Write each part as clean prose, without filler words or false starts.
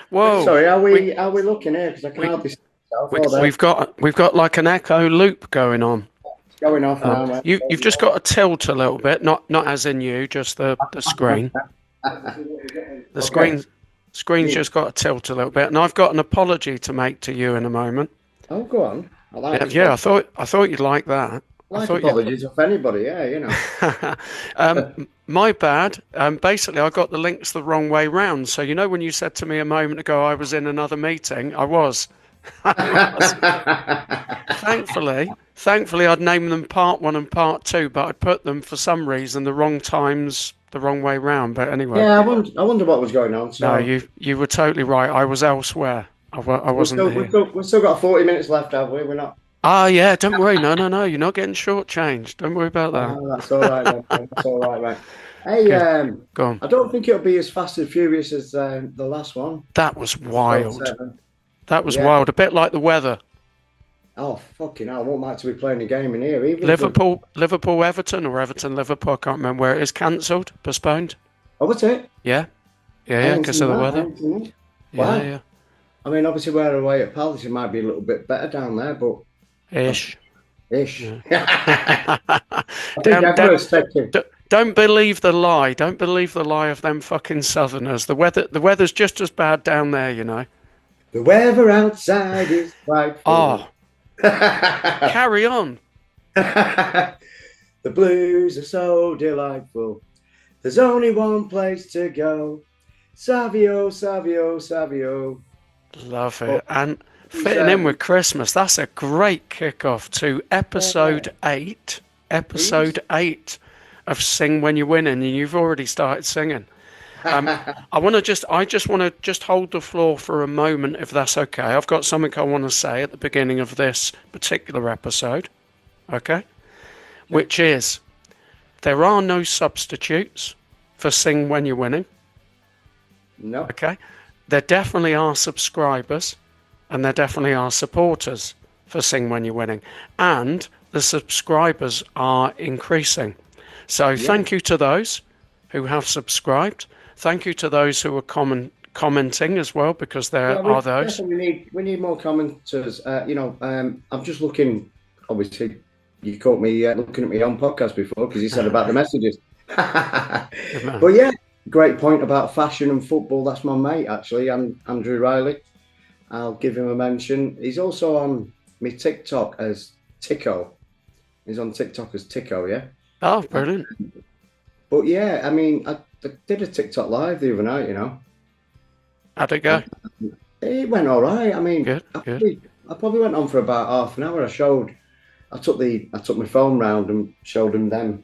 Whoa! Sorry, are we looking here? Because I can hardly see myself. We've got like an echo loop going on. It's going off now, mate. You've just got to tilt a little bit, not as in you, just the screen. The screen's just got to tilt a little bit, and I've got an apology to make to you in a moment. Oh, go on. I like Yeah, I thought you'd like that. I like apologies of anybody, yeah, you know. My bad. Basically, I got the links the wrong way round. So, you know, when you said to me a moment ago I was in another meeting, I was. Thankfully, I'd named them part 1 and part 2, but I'd put them for some reason the wrong times, the wrong way round. But anyway. Yeah, I wonder what was going on. So. No, you were totally right. I was elsewhere. I wasn't here. We've still got 40 minutes left, have we? We're not. Ah, yeah, don't worry. No. You're not getting shortchanged. Don't worry about that. Oh, that's all right, then. That's all right, mate. Hey, go on. I don't think it'll be as fast and furious as the last one. That was wild. That was wild. A bit like the weather. Oh, fucking hell. I won't like to be playing a game in here. Even Liverpool, Everton, or Everton, Liverpool. I can't remember where it is. Cancelled, postponed. Oh, what's it? Yeah, because of the weather. Wow. Yeah. I mean, obviously, we're away at Palace. It might be a little bit better down there, but... Ish. Yeah. Don't believe the lie. Don't believe the lie of them fucking Southerners. The weather's just as bad down there, you know. The weather outside is frightful. Oh. Carry on. The blues are so delightful. There's only one place to go. Savio, Savio, Savio. Love it. And fitting in with Christmas, that's a great kickoff to episode 8. Episode 8 of Sing When You're Winning, and you've already started singing. I just want to hold the floor for a moment, if that's okay. I've got something I want to say at the beginning of this particular episode, okay? Which is, there are no substitutes for Sing When You're Winning. No. Okay? There definitely are subscribers, and there definitely are supporters for Sing When You're Winning. And the subscribers are increasing. So thank you to those who have subscribed. Thank you to those who are commenting as well, because there are those. We need more commenters. I'm just looking. Obviously, you caught me looking at my own podcast before because you said about the messages. But yeah, great point about fashion and football. That's my mate, actually, Andrew Riley. I'll give him a mention. He's also on my TikTok as Tico. He's on TikTok as Tico, yeah. Oh, brilliant. But yeah, I mean, I did a TikTok live the other night, you know. How'd it go? It went all right. I mean, good. I probably went on for about half an hour. I took my phone round and showed them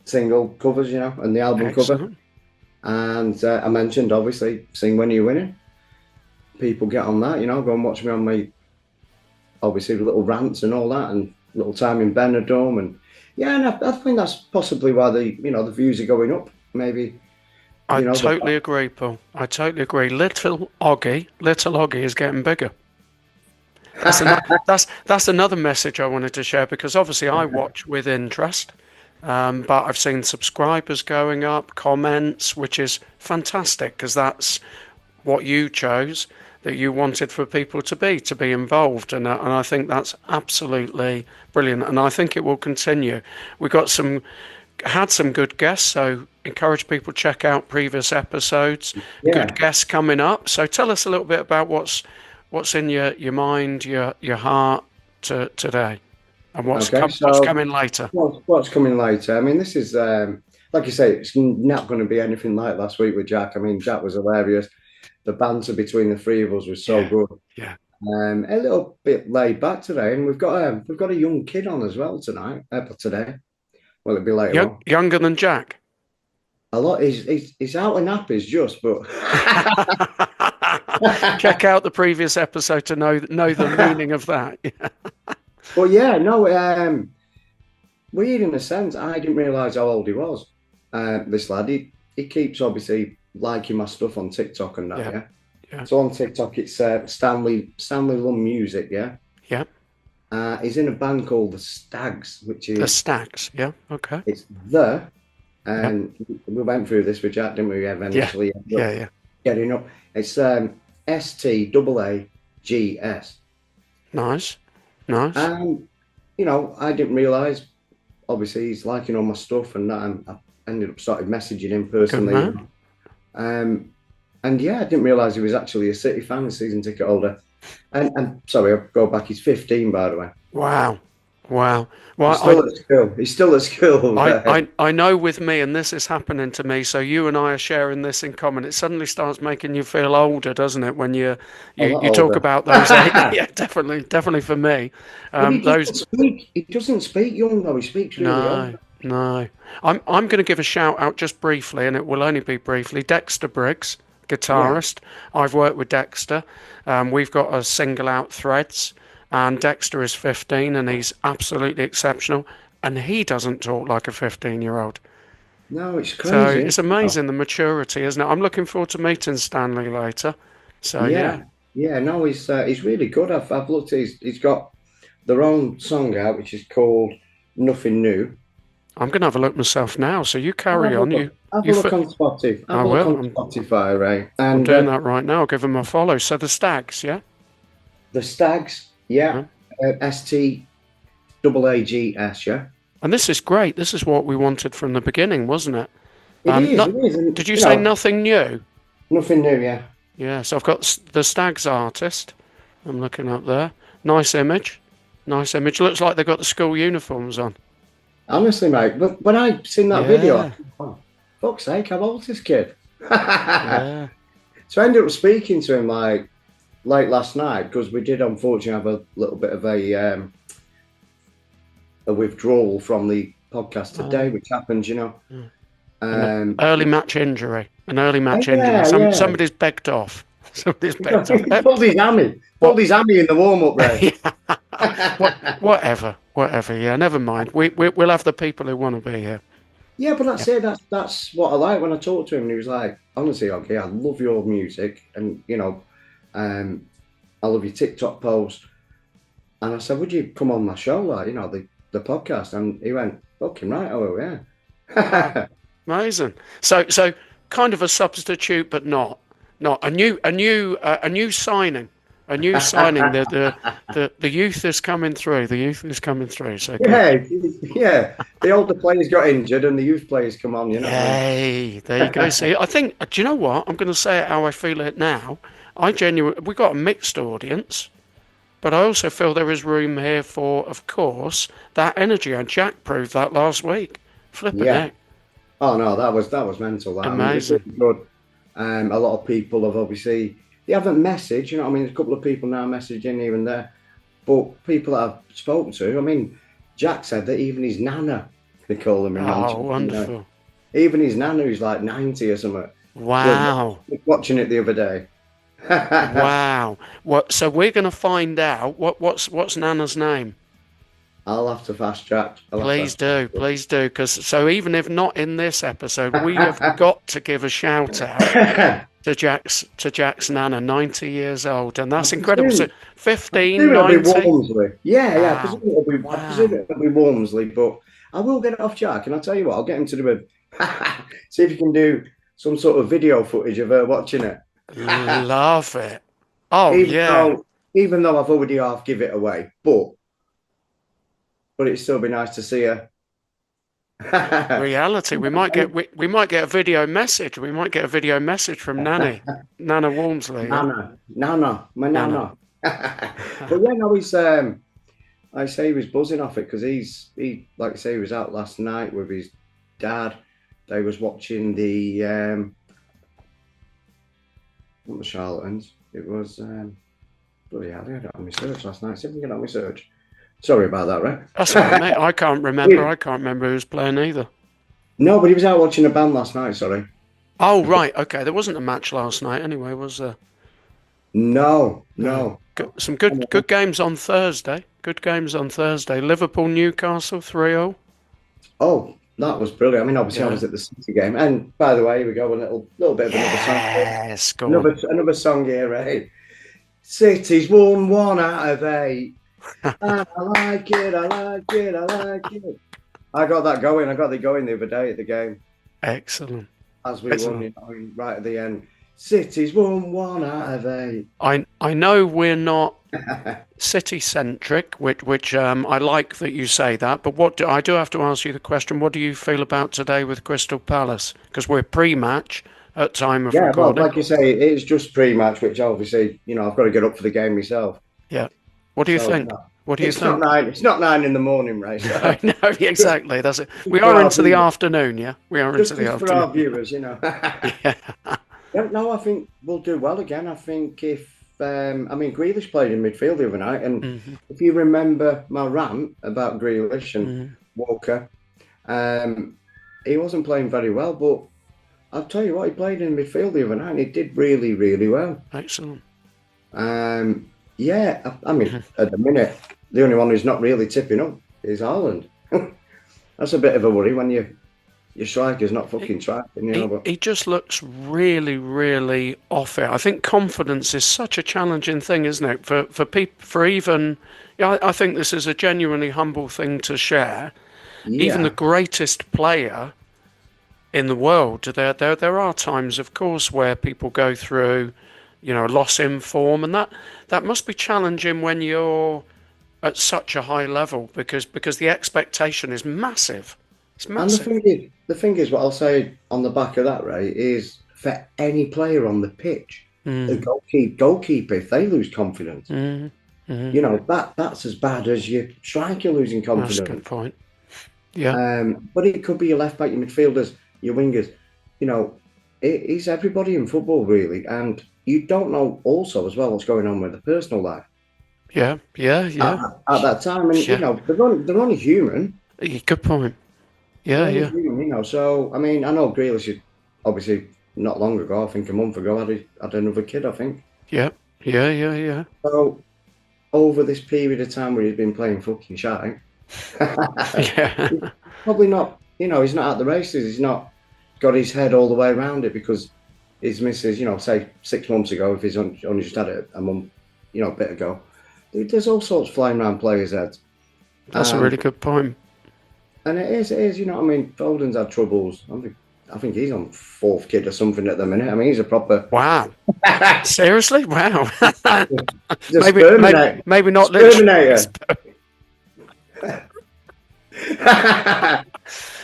single covers, you know, and the album cover. And I mentioned, obviously, Sing When You're Winning. People get on that, you know, go and watch me on my, obviously, little rants and all that, and little time in Benidorm, and and I think that's possibly why the views are going up. Maybe. I totally agree, Paul. I totally agree. Little Oggy is getting bigger. That's another message I wanted to share, because obviously I watch with interest, but I've seen subscribers going up, comments, which is fantastic, because that's what you chose, that you wanted for people to be involved, and I think that's absolutely brilliant, and I think it will continue. We had some good guests, so encourage people to check out previous episodes. Good guests coming up. So tell us a little bit about what's in your mind, your heart today, and what's coming later. What's coming later? I mean, this is like you say, it's not going to be anything like last week with Jack. I mean, Jack was hilarious. The banter between the three of us was so good. Yeah. A little bit laid back today, and we've got a young kid on as well today. Well, it'll be later on. Younger than Jack? a lot. He's out in nappies just, but Check out the previous episode to know the meaning of that. but yeah, no. Weird in a sense. I didn't realise how old he was. This lad, he keeps obviously liking my stuff on TikTok and that. Yeah, Yeah. yeah, So on TikTok, it's Stanley Lum Music. Yeah. yeah. He's in a band called the Stags, which The is stacks. Yeah, okay. it's the Yeah, and we went through this with Jack, didn't we? yeah, Eventually ended up yeah, yeah. getting up. It's STAAGS. Nice, nice. And I didn't realise. Obviously, he's liking all my stuff, and that. And I ended up started messaging him Good personally. man. And yeah, I didn't realise he was actually a City fan, a season ticket holder. And sorry, I'll go back. He's 15, by the way. Wow, wow. He's Well, still at school. He's still at school. I know with me, and this is happening to me. So you and I are sharing this in common. It suddenly starts making you feel older, doesn't it? When A lot you talk older. about those. Yeah, definitely for me. But he Those doesn't speak. He doesn't speak young though. He speaks really old. no, no. I'm going to give a shout out just briefly, and it will only be briefly. Dexter Briggs, Yeah. guitarist. I've worked with Dexter. We've got a single out Threads, and Dexter is 15, and he's absolutely exceptional. And he doesn't talk like a 15-year-old. No, it's So crazy. it's amazing the maturity, isn't it? I'm looking forward to meeting Stanley later. So yeah, Yeah. Yeah. No, he's really good. I've looked. He's got their own song out, which is called Nothing New. I'm going to have a look myself now. So you Have carry a on. look. Have a You look fit. on Spotify. I Have a look will. on Spotify, Ray. I'm And doing that right now. I'll give him a follow. So the Stags, yeah. the Stags. Yeah. Yeah. STAAGS. Yeah. And this is great. This is what we wanted from the beginning, wasn't it? It is. Not, It is. And did you say nothing new? nothing new. Yeah. Yeah. So I've got the Stags artist. I'm looking up there. Nice image. Nice image. Looks like they've got the school uniforms on. Honestly, mate. But when I seen that video, I Yeah. thought, oh, fuck's sake, how old's this kid? Yeah. So I ended up speaking to him like late last night because we did unfortunately have a little bit of a withdrawal from the podcast today, which happens, Yeah. Um, Early match injury. An early match injury. yeah, yeah. Somebody's begged off. Somebody's begged he off. pulled his hammy. Pulled his hammy in the warm up there. Whatever. Yeah. Never mind. We'll have the people who want to be here. Yeah, but that's it. That's what I like when I talked to him. And he was like, honestly, okay, I love your music, and I love your TikTok posts. And I said, would you come on my show, like the podcast? And he went, fucking right, oh yeah. Amazing. So kind of a substitute, but not a new signing. A new signing. The youth is coming through. The youth is coming through. So good. Yeah. The older players got injured, and the youth players come on. Yay! There you go. See, I think. Do you know what? I'm going to say it how I feel it now. We got a mixed audience, but I also feel there is room here for, of course, that energy. And Jack proved that last week. Flipping Yeah. heck. Oh no, that was mental. That. Amazing. It's really good. A lot of people have obviously they haven't messaged. I mean, there's a couple of people now messaging here and there, but people that I've spoken to. I mean, Jack said that even his nana, they call him in Oh, Manchester, wonderful. even his nana, who's like 90 or something. Wow. Was watching it the other day. Wow. What? So we're going to find out what's Nana's name. I'll have to fast Jack. Please do, because so even if not in this episode, we have got to give a shout out to Jack's Nana, 90 years old, and that's incredible. So 15, It'll be 90. Walmsley. Yeah. Wow. I presume it'll be Walmsley, but I will get it off Jack, and I'll tell you what, I'll get him to do see if he can do some sort of video footage of her watching it. Love it. Oh Even though I've already half give it away, but it'd still be nice to see her. Reality. We might get a video message. We might get a video message from Nana Walmsley. Nana, my Nana. But yeah, no, he's I say he was buzzing off it because he like I say he was out last night with his dad. They was watching the not the charlatans. It was bloody hell, I had it on my search last night. See if we can get on my search. Sorry about that, right? That's all right, mate. I can't remember. I can't remember who's playing either. No, but he was out watching a band last night. Sorry. Oh, right. Okay. There wasn't a match last night anyway, was there? No, No. no. Some good games on Thursday. Good games on Thursday. Liverpool, Newcastle, 3-0. Oh, that was brilliant. I mean, obviously, I Yeah. was at the City game. And by the way, here we go. A little bit of another song. Yes, go on. Another song here, eh? City's won 1 out of 8. I like it. I like it. I like it. I got that going. I got it going the other day at the game Excellent. as we won, Excellent. you know, right at the end. City's won 1 out of 8. I know we're not city centric, which I like that you say that. But I do have to ask you the question: what do you feel about today with Crystal Palace? Because we're pre-match at time of Yeah, well, recording. like you say, it's just pre-match, which obviously, you know, I've got to get up for the game myself. Yeah. What do you So, you think? know, What do you it's not think? 9. It's not 9 in the morning, right? No, So, no, exactly. That's it. We for are our into the viewers, afternoon. Yeah, we are into the just for our afternoon. viewers, you know. Yeah. Yeah, no, I think we'll do well again. I think I mean, Grealish played in midfield the other night, and Hmm. if you remember my rant about Grealish and Hmm. Walker, um, he wasn't playing very well, but I'll tell you what, he played in midfield the other night, and he did really, really well. Excellent. Yeah, I mean, Mhm. at the minute, the only one who's not really tipping up is Haaland. That's a bit of a worry when your striker's not fucking striking, you know. But He just looks really, really off it. I think confidence is such a challenging thing, isn't it? For people, for even, yeah, I think this is a genuinely humble thing to share. Even the yeah, greatest player in the world, there are times, of course, where people go through, a loss in form, and that must be challenging when you're at such a high level because the expectation is massive. It's and massive. the thing is, what I'll say on the back of that, right, is for any player on the pitch, a Mm, goalkeeper, if they lose confidence, mm, mm. you know that's as bad as your striker losing That's a good confidence. point. Yeah. But it could be your left back, your midfielders, your wingers. You know, it's everybody in football really, and you don't know also as well what's going on with the personal life Yeah, yeah, at, yeah, at that time. And you yeah. know, they're only human. Good point. They're Yeah, only yeah, human. You know, so I mean, I know Grealish is obviously not long ago. I think a month ago, had another kid. I think yeah, yeah, yeah, yeah. so. Over this period of time where he's been playing fucking shy, Yeah, he's probably not. You know, he's not at the races. He's not got his head all the way around it because his missus, you know, say 6 months ago, if he's only just had it a month, you know, a bit ago, there's all sorts flying around players' heads. that's a really And good point. it is, you know, I mean, Foden's had troubles. I think he's on fourth kid or something at the minute. I mean, he's a proper, Wow. Seriously? Wow. he's a Maybe not literally. sperminator.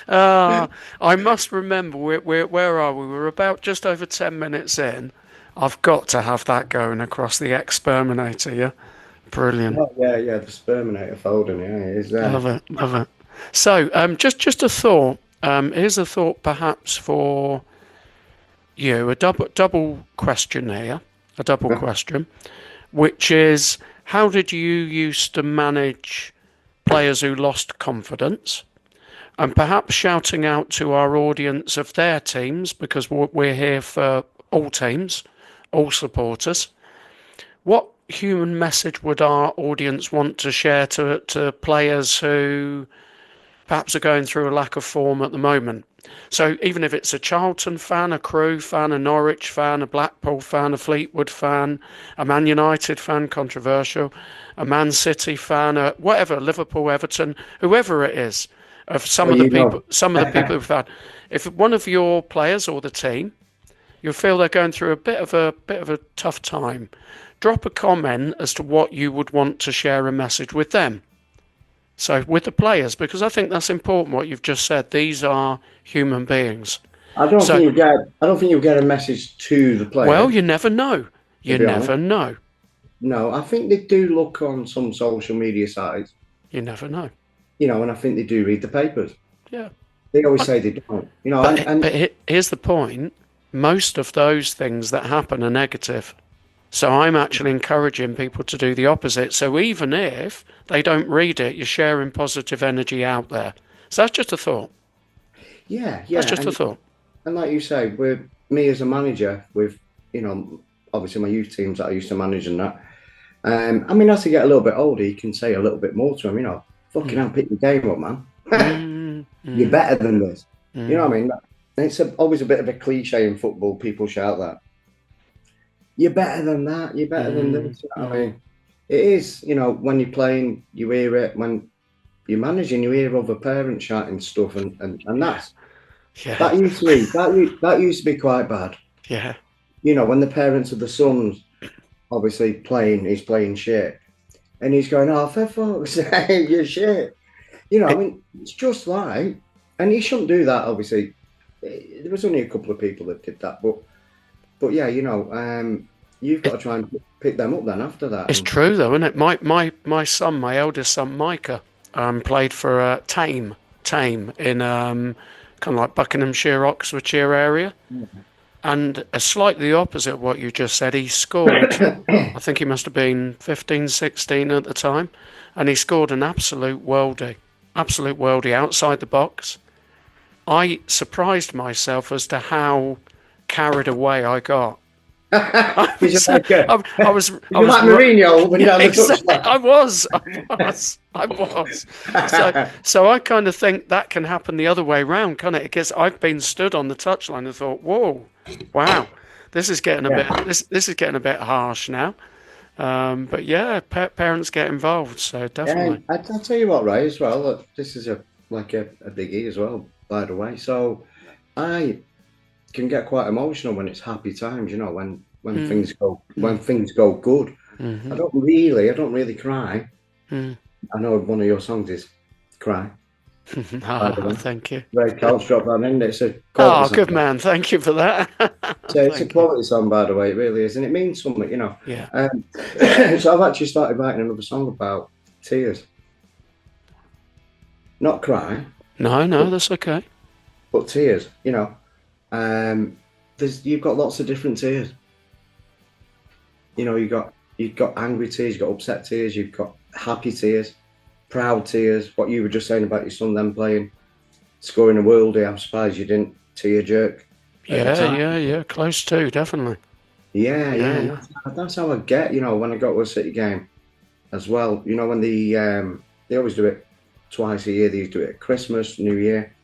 Uh, I must remember where are we? We're about just over 10 minutes in. I've got to have that going across the exterminator, yeah? Brilliant. Oh, yeah, the sperminator Foden, yeah, he's there. Love it, love it. So, just a thought. Here's a thought, perhaps for you, a double question here, a double question, which is, how did you used to manage players who lost confidence? And perhaps shouting out to our audience of their teams, because we're here for all teams, all supporters. What human message would our audience want to share to players who perhaps are going through a lack of form at the moment? So even if it's a Charlton fan, a Crewe fan, a Norwich fan, a Blackpool fan, a Fleetwood fan, a Man United fan, controversial, a Man City fan, whatever, Liverpool, Everton, whoever it is, of Well, you know, some of the people who've had, if one of your players or the team, you feel they're going through a bit of a tough time, drop a comment as to what you would want to share a message with them. So with the players, because I think that's important what you've just said. These are human beings. So, I don't think you'll get a message to the well, players, you never know. to You be honest. never know. No, I think they do look on some social media sites, You never know. you know, and I think they do read the papers. Yeah. They always I- say they don't, you know, But and here's the point. Most of those things that happen are negative. So I'm actually encouraging people to do the opposite. So even if they don't read it, you're sharing positive energy out there. So that's just a thought. Yeah, That's yeah, just a thought. and like you say, with me as a manager, with obviously my youth teams that I used to manage and that. I mean, as you get a little bit older, you can say a little bit more to them. Fucking Mm. hell, pick your game up, man. Mm, You're mm, better than this. You know mm. what I mean? It's always a bit of a cliche in football. People shout that. You're better than that. You're better than Mm, this. You know what I mm. mean? It is. When you're playing, you hear it. When you're managing, you hear other parents shouting stuff, and Yeah, yeah, that used to be that used to be quite bad. yeah. When the parents of the sons obviously he's playing shit, and he's going, "Oh, for fuck's sake, you're shit." I It, mean, it's just like, and he shouldn't do that. Obviously, there was only a couple of people that did that, but yeah, you've got it, to try and pick them up then after that. it's And true though, isn't it? My son, my eldest son, Micah, played for Tame in kind of like Buckinghamshire, Oxfordshire area. And slightly opposite what you just said, he scored, I think he must have been 15, 16 at the time, and he scored an absolute worldie outside the box. I surprised myself as to how carried away I got. I Because you're was, like, I you're was, like Mourinho up and yeah, down the exactly. touchline. I was. So I kind of think that can happen the other way round, can't it? Because I've been stood on the touchline and thought, whoa, wow, this is getting a bit, Yeah, this is getting a bit harsh now. But yeah, parents get involved, so yeah. definitely. I'll tell you what, Ray, as well. Look, this is a biggie as well, by the way. So I can get quite emotional when it's happy times. When Mm, things go good. I mm, don't really cry. mm, I know one of your songs is "Cry." mm. By the Ah, way, thank you. Ray Counts dropped that in. It's a quality Oh, song. good man. Thank you for that. So it's a Thank you. quality song, by the way. It really is, and it means something. Yeah. So I've actually started writing another song about tears, not cry, No, but, no, that's okay. but tears. You've got lots of different tears. You've got angry tears, you've got upset tears, you've got happy tears, proud tears. What you were just saying about your son then playing, scoring a worldie. I'm surprised you didn't tear jerk at the Yeah, time. yeah, yeah. Close to, definitely. Yeah, Yeah, yeah. And yeah. that's how I get. When I got to a City game as well. When they always do it twice a year. They do it at Christmas, New Year.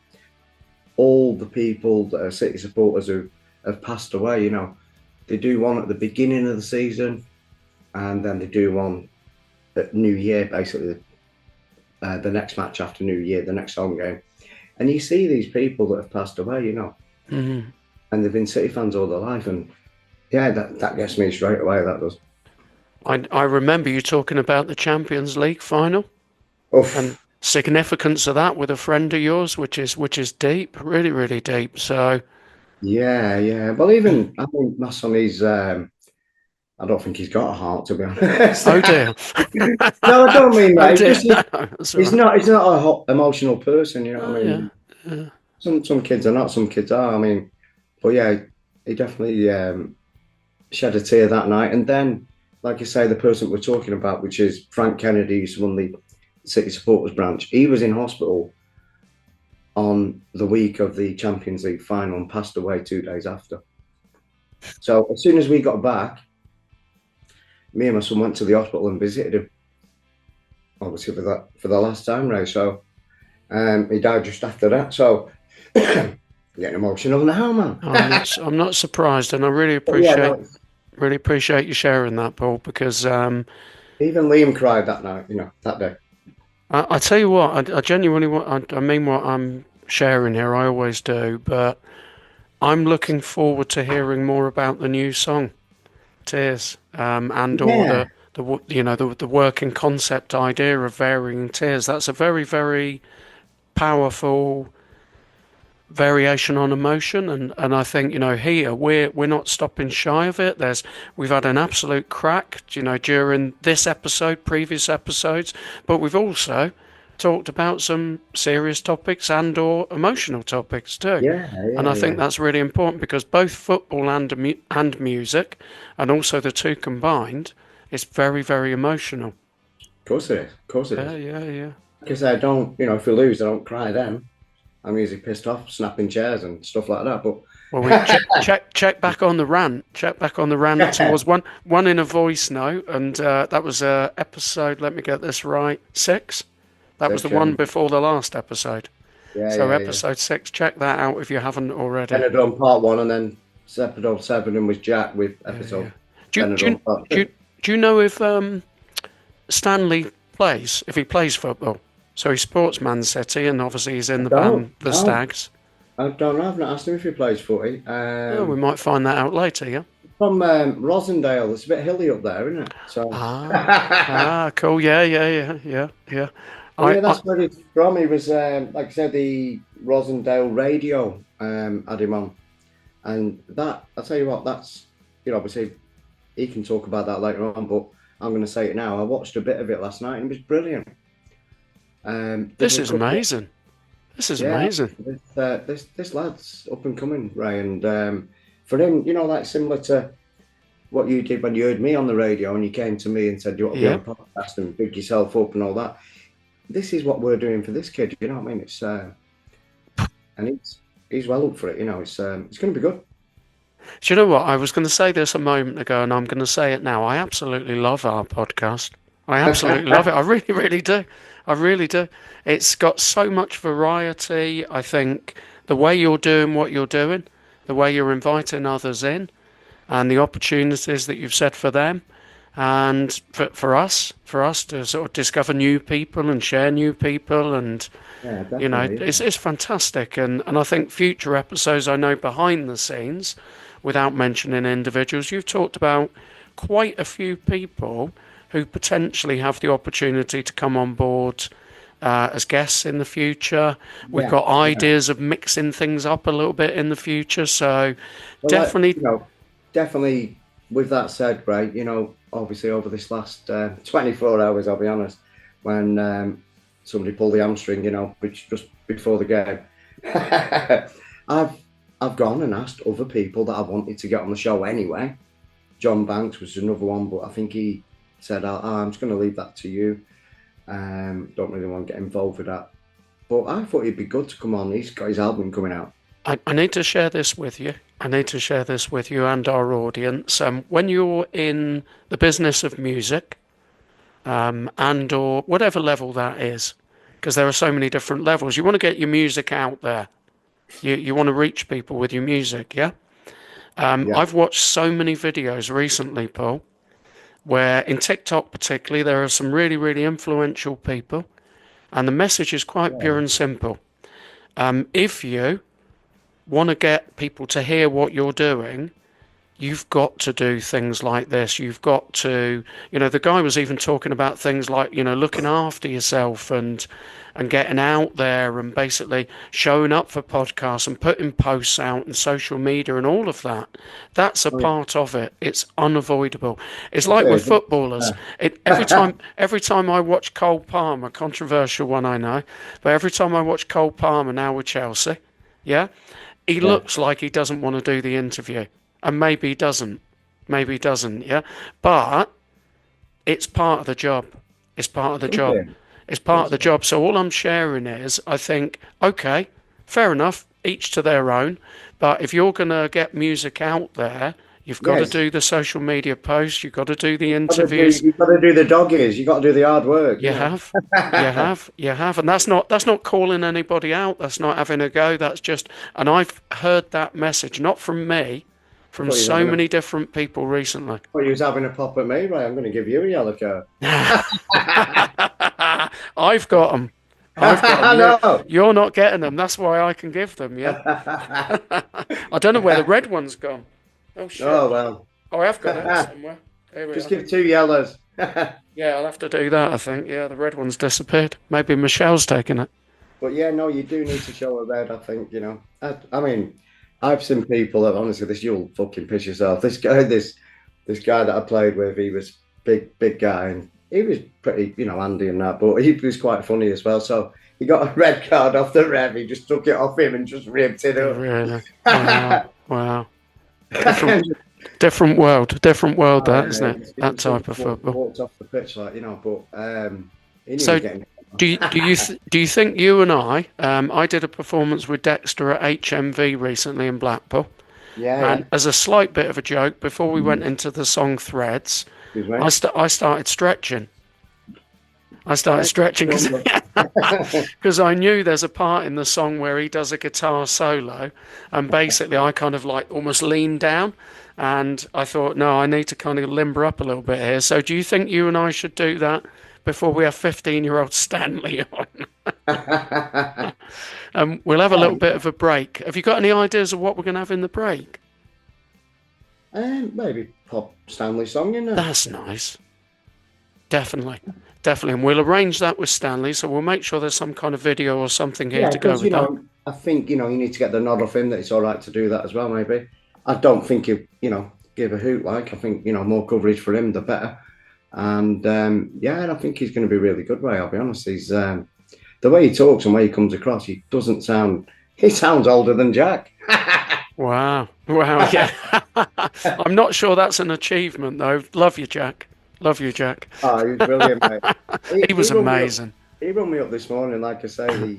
All the people that are City supporters who have passed away. They do one at the beginning of the season, and then they do one at New Year, basically the next match after New Year, the next home game. And you see these people that have passed away, Mm. and they've been City fans all their life, and yeah, that gets me straight away. That does. I remember you talking about the Champions League final and Oof. significance of that with a friend of yours, which is deep, really, really deep. So, Yeah, yeah. Well, even I think my son, I don't think he's got a heart, to be honest. oh dear, No, I don't mean oh that. It's dear. just No, that's all he's right. not. He's not a emotional person. You know Oh what I yeah, mean? yeah. Some kids are not. Some kids are. I mean, but yeah, he definitely shed a tear that night. And then, like I say, the person we're talking about, which is Frank Kennedy, who's run the City supporters branch, he was in hospital on the week of the Champions League final and passed away 2 days after. So as soon as we got back, me and my son went to the hospital and visited him, obviously for the last time, Ray. So he died just after that. So getting emotional now, man. I'm not surprised, and I really But yeah, appreciate no, really appreciate you sharing that, Paul, because even Liam cried that night, that day. I tell you what, I genuinely want, I mean what I'm sharing here. I always do, but I'm looking forward to hearing more about the new song, Tears, and or Yeah, the working concept idea of varying tears. That's a very, very powerful variation on emotion, and I think here we're not stopping shy of it. We've had an absolute crack during this episode, previous episodes, but we've also talked about some serious topics and or emotional topics too. yeah, And yeah, I yeah. think that's really important because both football and music, and also the two combined, is very, very emotional. Of course it is. Of course it Yeah, is. yeah, yeah. Because I don't, if we lose, I don't cry then. I'm usually pissed off, snapping chairs and stuff like that. But Well, we check back on the rant. Check back on the rant. There was one in a voice note, and that was episode. Let me get this right. 6. That was the one section, before the last episode. yeah, So yeah, yeah. episode 6. Check that out if you haven't already. Then I done part 1, and then episode 7 was Jack with episode. Do you, do, you, do, you, do you know if Stanley plays? If he plays football? So he supports Man City, and obviously he's in the band, the Stags. I don't know. I've not asked him if he plays footy. We might find that out later, yeah? From Rosendale. It's a bit hilly up there, isn't it? So. Cool. Yeah. That's where he's from. He was, like I said, the Rosendale radio had him on. And that, I'll tell you what, that's, obviously he can talk about that later on, but I'm going to say it now. I watched a bit of it last night and it was brilliant. This is amazing. This is amazing. This lad's up and coming, Ray, and for him, like similar to what you did when you heard me on the radio and you came to me and said you want to be on a podcast and big yourself up and all that. This is what we're doing for this kid. You know what I mean? It's and he's well up for it. It's going to be good. Do you know what? I was going to say this a moment ago, and I'm going to say it now. I absolutely love our podcast. I absolutely love it. I really, really do. I really do. It's got so much variety. I think the way you're doing what you're doing, the way you're inviting others in, and the opportunities that you've set for them, and for us to sort of discover new people and share new people, and it's fantastic. And I think future episodes, I know behind the scenes, without mentioning individuals, you've talked about quite a few people who potentially have the opportunity to come on board as guests in the future. We've got ideas of mixing things up a little bit in the future. So definitely. Definitely, with that said, Ray, obviously over this last 24 hours, I'll be honest, when somebody pulled the hamstring, which just before the game, I've gone and asked other people that I wanted to get on the show anyway. John Banks was another one, but I think he said, I'm just going to leave that to you. Don't really want to get involved with that. But I thought he'd be good to come on. He's got his album coming out. I need to share this with you. I need to share this with you and our audience. When you're in the business of music, and or whatever level that is, because there are so many different levels, you want to get your music out there. You want to reach people with your music, yeah? I've watched so many videos recently, Paul, where in TikTok particularly, there are some really, really influential people, and the message is quite pure and simple. If you want to get people to hear what you're doing, you've got to do things like this. You've got to, the guy was even talking about things like, looking after yourself and getting out there and basically showing up for podcasts and putting posts out and social media and all of that. That's a part of it. It's unavoidable. It's like with footballers. Every time I watch Cole Palmer, controversial one I know, but every time I watch Cole Palmer now with Chelsea, he looks like he doesn't want to do the interview. And maybe he doesn't, yeah? But it's part of the job. It's part of the job. It's part of the job. So all I'm sharing is, I think, okay, fair enough, each to their own. But if you're going to get music out there, you've got to do the social media posts. You've got to do the interviews. You've got to do the doggies. You've got to do the hard work. You have. And that's not calling anybody out. That's not having a go. That's just, and I've heard that message, not from me, from so many different people recently. Well, you was having a pop at me, right? I'm going to give you a yellow card. I've got them. No. You're not getting them. That's why I can give them, yeah? I don't know where the red one's gone. Oh, shit. Oh, well. Oh, I have got it somewhere. Just give 2 yellows. Yeah, I'll have to do that, I think. Yeah, the red one's disappeared. Maybe Michelle's taken it. But yeah, no, you do need to show a red, I think, I mean, I've seen people that, honestly, you'll fucking piss yourself. This guy that I played with, he was big guy, and he was pretty, handy and that, but he was quite funny as well. So he got a red card off the ref. He just took it off him and just ripped it up. Really? Wow. Different world, that, isn't it? That type of football. Walked off the pitch, but he knew so, getting Do you think you and I did a performance with Dexter at HMV recently in Blackpool, Yeah, and as a slight bit of a joke, before we went into the song Threads, yeah. I started stretching. I started Right. stretching because I knew there's a part in the song where he does a guitar solo, and basically I kind of like almost leaned down, and I thought, no, I need to kind of limber up a little bit here. So do you think you and I should do that before we have 15-year-old Stanley on? We'll have a little bit of a break. Have you got any ideas of what we're going to have in the break? Maybe pop Stanley song, you know. That's nice. Definitely. Definitely. And we'll arrange that with Stanley, so we'll make sure there's some kind of video or something here Yeah, to go because with that. I think you need to get the nod off him that it's all right to do that as well. Maybe I don't think you give a hoot. Like I think more coverage for him the better. And and I think he's going to be really good. Ray, I'll be honest. He's the way he talks and the way he comes across. He doesn't sound. He sounds older than Jack. Wow. Yeah. I'm not sure that's an achievement though. Love you, Jack. Love you, Jack. Oh, he was brilliant, mate. He was amazing. He rung me up this morning, like I say.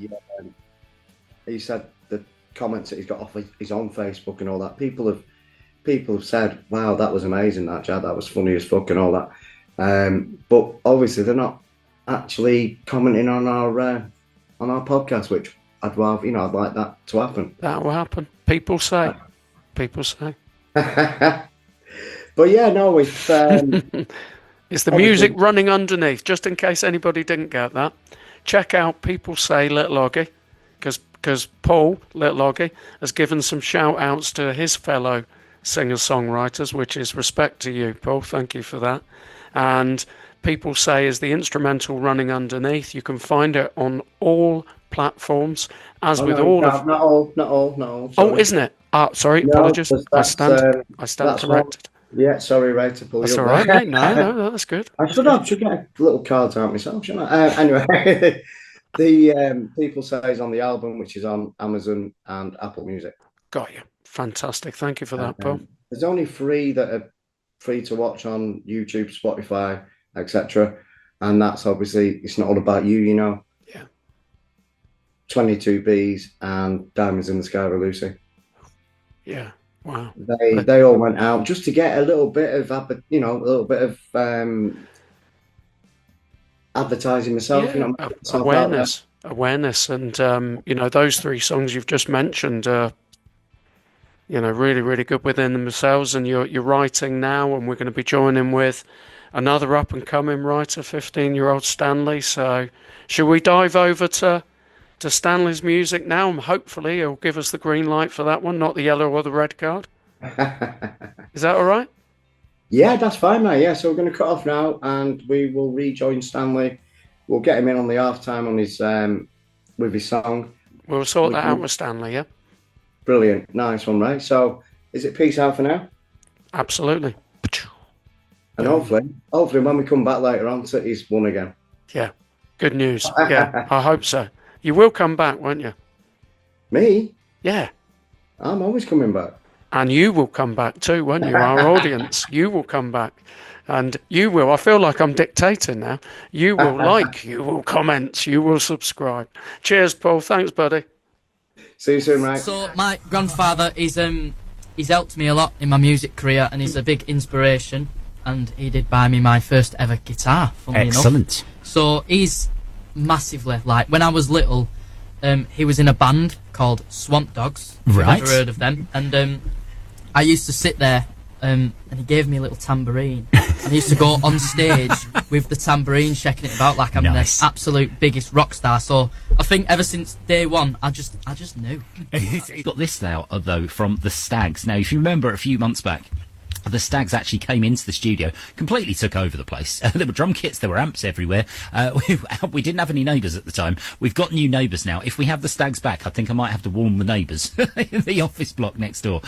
He said the comments that he's got off his own Facebook and all that. People have said, "Wow, that was amazing, that Jack. That was funny as fuck and all that." But obviously, they're not actually commenting on our podcast, which I'd rather, I'd like that to happen. That will happen. People say. But yeah, no, if it's the music running underneath. Just in case anybody didn't get that, check out People Say Little Oggy, because Paul Little Oggy has given some shout outs to his fellow singer-songwriters, which is respect to you, Paul. Thank you for that. And People Say is the instrumental running underneath. You can find it on all platforms, not all. Sorry. Oh, isn't it? Sorry, no, apologies. I stand corrected. Yeah, sorry, Ray, to pull That's you all up. right, mate. No, that's good. I should get little cards out myself, shouldn't I? Anyway, the People Say is on the album, which is on Amazon and Apple Music. Got you. Fantastic. Thank you for that, Paul. There's only 3 that are free to watch on YouTube, Spotify, etc. And that's obviously, it's not all about you, Yeah. 22 Bees and Diamonds in the Sky with Lucy. Yeah. Wow. They all went out just to get a little bit of advertising myself, awareness, and those 3 songs you've just mentioned are, really, really good within themselves. And you're writing now, and we're going to be joining with another up and coming writer, 15-year-old Stanley. So, should we dive over to Stanley's music now, and hopefully he'll give us the green light for that one, not the yellow or the red card? Is that all right? Yeah, that's fine, mate. Yeah, so we're going to cut off now, and we will rejoin Stanley. We'll get him in on the halftime on his with his song. We'll sort that out with Stanley. Yeah. Brilliant, nice one, Ray. So, is it peace out for now? Absolutely. And hopefully, when we come back later on, City's won again. Yeah, good news. Yeah, I hope so. You will come back, won't you? Me? Yeah. I'm always coming back. And you will come back too, won't you? Our audience, you will come back. And you will, I feel like I'm dictating now. You will like, you will comment, you will subscribe. Cheers, Paul. Thanks, buddy. See you soon, mate. So my grandfather he's helped me a lot in my music career, and he's a big inspiration. And he did buy me my first ever guitar. Excellent. Enough. So he's massively, like, when I was little, he was in a band called Swamp Dogs. Right. Never heard of them. And I used to sit there, and he gave me a little tambourine. And I used to go on stage with the tambourine, shaking it about like I'm the absolute biggest rock star. So I think ever since day one, I just knew. Got this now, though, from the Stags. Now, if you remember a few months back, the Stags actually came into the studio, completely took over the place. There were drum kits, there were amps everywhere. We didn't have any neighbours at the time. We've got new neighbours now. If we have the Stags back, I think I might have to warn the neighbours in the office block next door,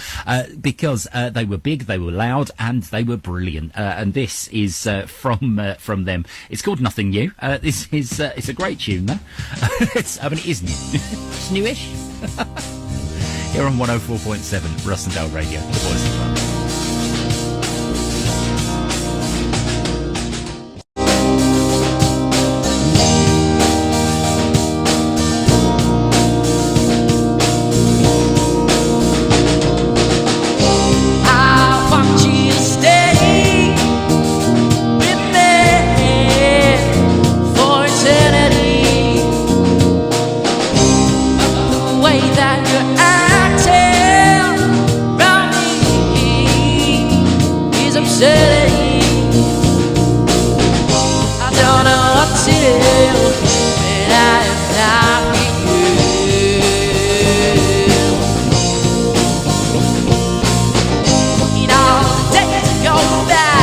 because they were big, they were loud, and they were brilliant. And this is from them. It's called Nothing New. This is it's a great tune, though. It is new. It's newish. Here on 104.7 Rossendale Radio, the voice of love. city. I don't know what to do when I am not with you. You know, the days go by,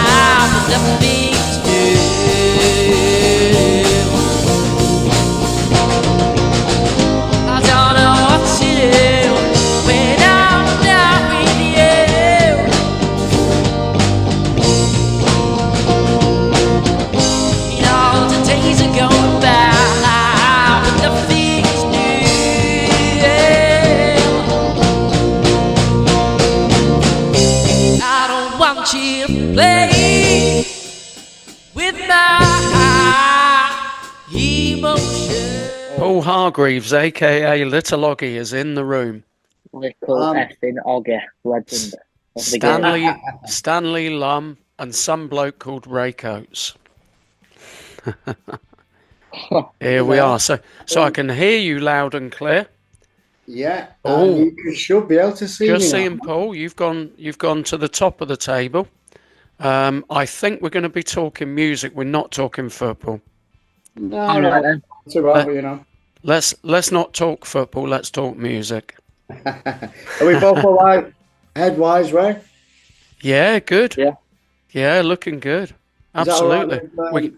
but nothing to do. I don't know what to do when I'm not with you. You know, the days are going by, but nothing's new. I don't want you to play with my emotions. Paul Hargreaves, aka Little Oggy, is in the room. Little effing Oggy, legend of the game. Stanley Lum, and some bloke called Ray Coates. Here we are. So I can hear you loud and clear. Yeah. Oh. And you should be able to see me. Just seeing, Paul, you've gone to the top of the table. I think we're going to be talking music. We're not talking football. All right then. It's all right, you know. Let's not talk football. Let's talk music. Are we both all right, head-wise, Ray? Yeah, good. Yeah. Yeah, looking good. Is that Absolutely. all right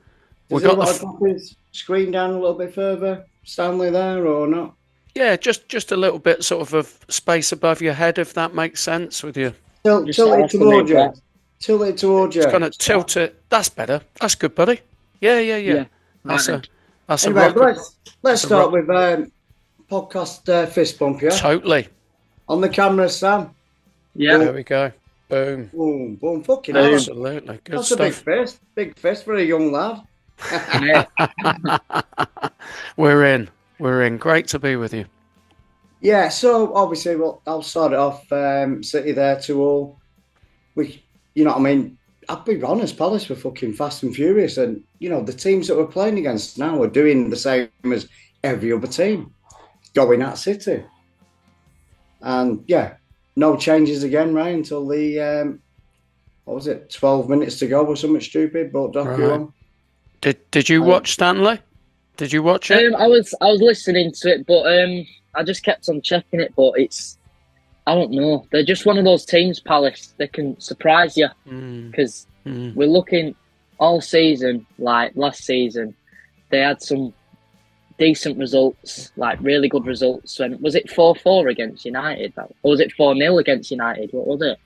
We got got to drop his screen down a little bit further, Stanley, there, or not? yeah, just a little bit sort of space above your head, if that makes sense with you. Tilt it towards you. Tilt it towards you. Just kind of tilt it. That's better. That's good, buddy. Yeah. That's Right. a Anyway, rock. let's start with podcast fist bump, yeah? Totally. On the camera, Sam. Yeah. There we go. Boom. Boom, boom, fucking hell. Absolutely. Good That's a big stuff. Big fist for a young lad. We're in. Great to be with you. Yeah, so obviously, well, I'll start it off. City there to all. You know what I mean? I'll be honest, Palace were fucking fast and furious. And, you know, the teams that we're playing against now are doing the same as every other team, going at City. And, yeah, no changes again, right, until the, 12 minutes to go or something stupid, but docu on. Did you watch Stanley? Did you watch it? I was listening to it, but I just kept on checking it. But I don't know. They're just one of those teams, Palace. They can surprise you because we're looking all season. Like last season, they had some decent results, like really good results. When was it 4-4 against United? Or was it 4-0 against United? What was it?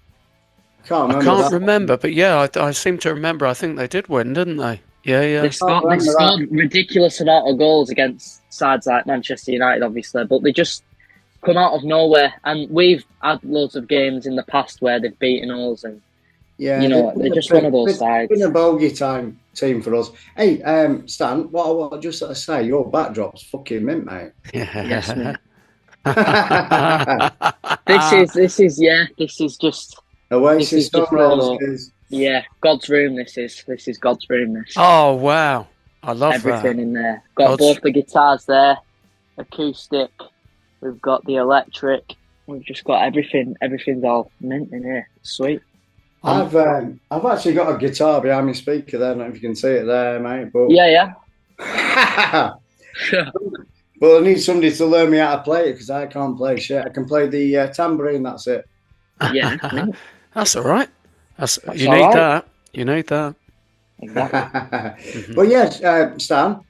I can't remember, but yeah, I seem to remember. I think they did win, didn't they? Yeah. They scored ridiculous amount of goals against sides like Manchester United, obviously, but they just come out of nowhere. And we've had loads of games in the past where they've beaten us, and they're just one of those sides. It's been a bogey time team for us. Hey, Stan, what I want to just sort of say, your backdrop's fucking mint, mate. Yes, mate. This is just Oasis Sunrise. Yeah, God's room. This is God's room. This. Oh wow, I love everything that. in there. Got both the guitars there, acoustic. We've got the electric. We've just got everything. Everything's all mint in here. Sweet. I've actually got a guitar behind my speaker there. I don't know if you can see it there, mate. But yeah. But I need somebody to learn me how to play it because I can't play shit. I can play the tambourine. That's it. Yeah, that's all right. You need that. Exactly. But yes, Stan,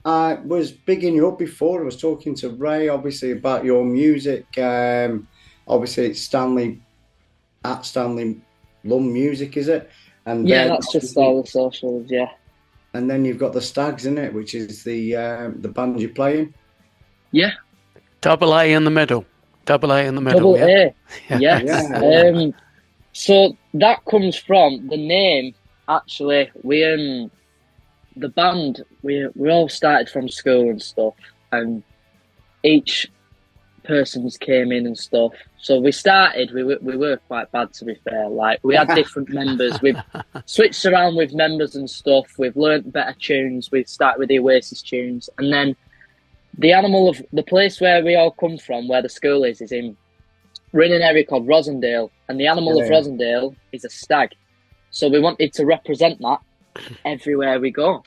I was bigging you up before. I was talking to Ray, obviously, about your music. Obviously, it's Stanley Lum Music, is it? And yeah, that's just all the socials. Yeah. And then you've got the Stags in it, which is the band you're playing. Yeah. Double A in the middle. Double A in the middle. Double yeah. A. Yeah. So that comes from the name. Actually, the band we all started from school and stuff, and each person's came in and stuff. So we started. We were quite bad, to be fair. Like we had different members. We've switched around with members and stuff. We've learnt better tunes. We started with the Oasis tunes, and then the place where we all come from, where the school is in. We're in an area called Rosendale, and the animal of Rosendale is a stag. So we wanted to represent that everywhere we go.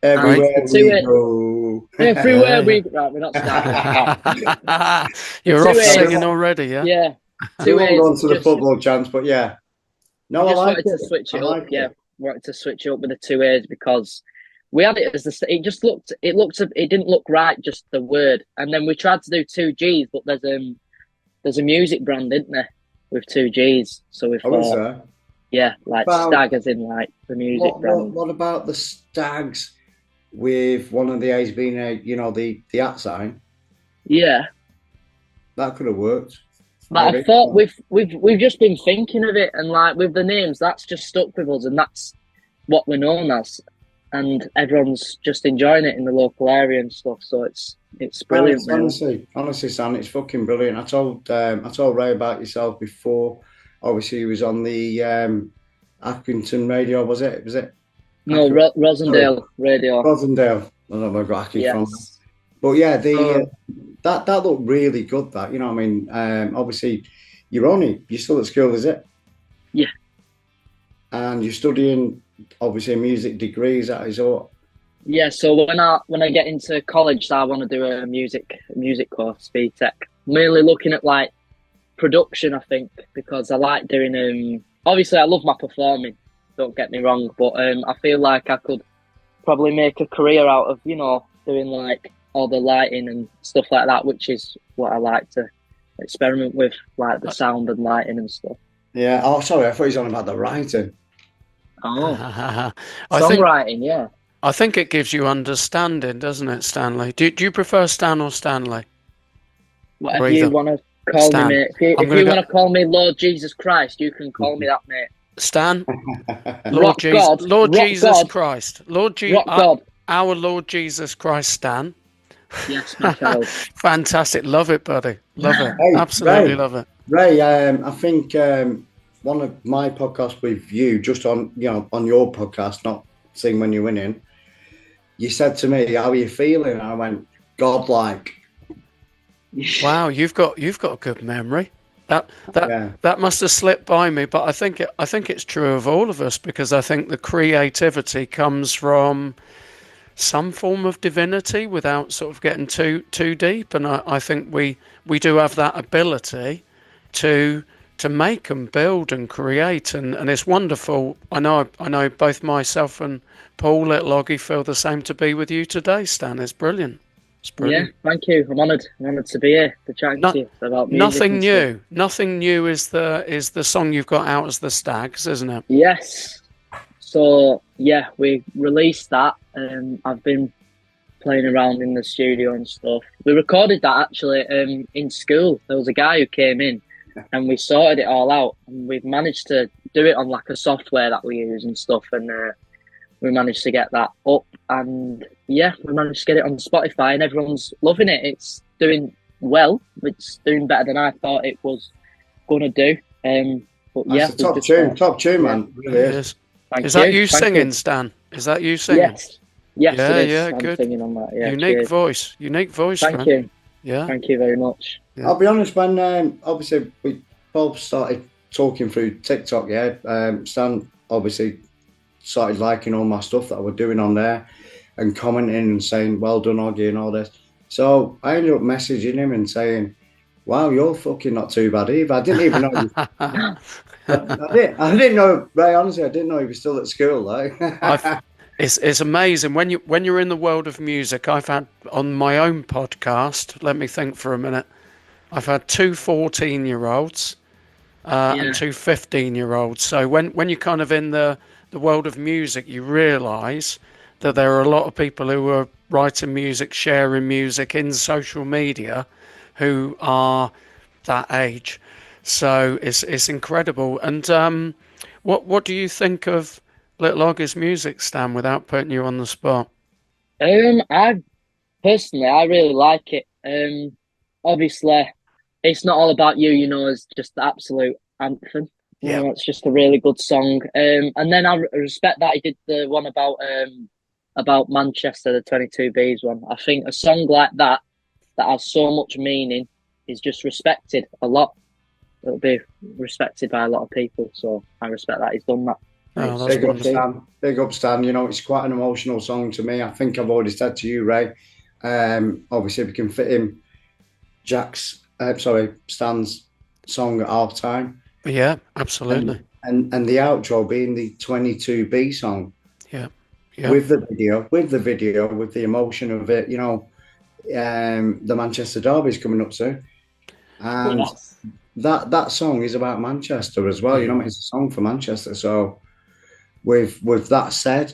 Everywhere And we go. everywhere Yeah. right, we're not starting like that. The You're off two A's, singing already, yeah? yeah. We Two won't A's go on to the just football chance, but yeah. No, we I just like wanted it. to switch I it up. like Yeah, it. wanted to switch it up with the two A's because we had it as it just looked it didn't look right, just the word. And then we tried to do two G's, but there's a music brand, isn't there, with two G's. So we Oh, is thought, there? yeah, like About Stag as in like the music brand. what about the Stags with one of the A's being the at sign? Yeah. That could have worked. But I thought we've just been thinking of it, and like with the names, that's just stuck with us, and that's what we're known as, and everyone's just enjoying it in the local area and stuff. So it's brilliant. Honestly, Sam, it's fucking brilliant. I told Ray about yourself before. Obviously, he was on the Accrington radio. Was it? No, Rosendale radio. Rosendale. I don't know where I got Ackie from. But yeah, that looked really good. That, you know what I mean. Obviously, you're still at school, is it? Yeah. And you're studying obviously a music degree. Is that what? Yeah. So when I get into college, I want to do a music course, BTEC. Mainly looking at like production, I think, because I like doing. Obviously, I love my performing. Don't get me wrong, but I feel like I could probably make a career out of doing like all the lighting and stuff like that, which is what I like to experiment with, like the sound and lighting and stuff. Yeah. Oh, sorry, I thought he was on about the writing. Oh, songwriting, yeah. I think it gives you understanding, doesn't it, Stanley? Do you prefer Stan or Stanley? Whatever you want to call Stan. me, mate. If you want to call me Lord Jesus Christ, you can call me that, mate. Stan, Lord Jesus Christ, God. Our Lord Jesus Christ, Stan. Yes, my child. Fantastic, love it, buddy, love it, Hey, absolutely love it. Ray, I think one of my podcasts with you, just on on your podcast, not Sing When You're Winning, you said to me, "How are you feeling?" And I went, "Godlike." Wow, you've got a good memory. That must have slipped by me, but I think it's true of all of us, because I think the creativity comes from some form of divinity without sort of getting too deep, and I think we do have that ability to make and build and create, and it's wonderful. I know both myself and Paul at Oggy feel the same to be with you today, Stan. It's brilliant. It's brilliant. Yeah, thank you. I'm honoured to be here to chat to you about music. Nothing new is the song you've got out as the Stags, isn't it? Yes. So yeah, we released that. I've been playing around in the studio and stuff. We recorded that actually in school. There was a guy who came in, and we sorted it all out, and we've managed to do it on like a software that we use and stuff, and we managed to get that up, and yeah, we managed to get it on Spotify, and everyone's loving it. It's doing well. It's doing better than I thought it was going to do. But yeah, it's a top tune, man. It really is. Is that you singing, Stan? Is that you singing? Yes, it is. Yeah, I'm good. singing on that. Yeah, unique voice. Thank you. Yeah, thank you very much. Yeah. I'll be honest, when obviously we both started talking through TikTok, Stan obviously started liking all my stuff that I was doing on there and commenting and saying, "Well done, Oggy," and all this. So I ended up messaging him and saying, "Wow, you're fucking not too bad either." I didn't even know. I didn't know. Ray, honestly, I didn't know he was still at school. Like, it's amazing when you're in the world of music. I've had on my own podcast. Let me think for a minute. I've had two 14-year-olds and two 15-year-olds. So when you're kind of in the world of music, you realise that there are a lot of people who are writing music, sharing music in social media, who are that age. So it's incredible. And what do you think of Little Oggy's music, Stan, without putting you on the spot? I really like it. Obviously, it's not all about you. It's just the absolute anthem. Yeah, it's just a really good song. And then I respect that he did the one about Manchester, the 22Bs one. I think a song like that has so much meaning is just respected a lot. it'll be respected by a lot of people. So I respect that he's done that. Oh, that's Big up, wonderful. Stan. Big up, Stan. You know, it's quite an emotional song to me. I think I've already said to you, Ray. Obviously, we can fit in Stan's song at half time. Yeah, absolutely. And the outro being the 22B song. Yeah. Yeah. With the video, with the emotion of it, you know, the Manchester Derby's coming up soon. And Yes. that song is about Manchester as well. You know, it's a song for Manchester. So with that said,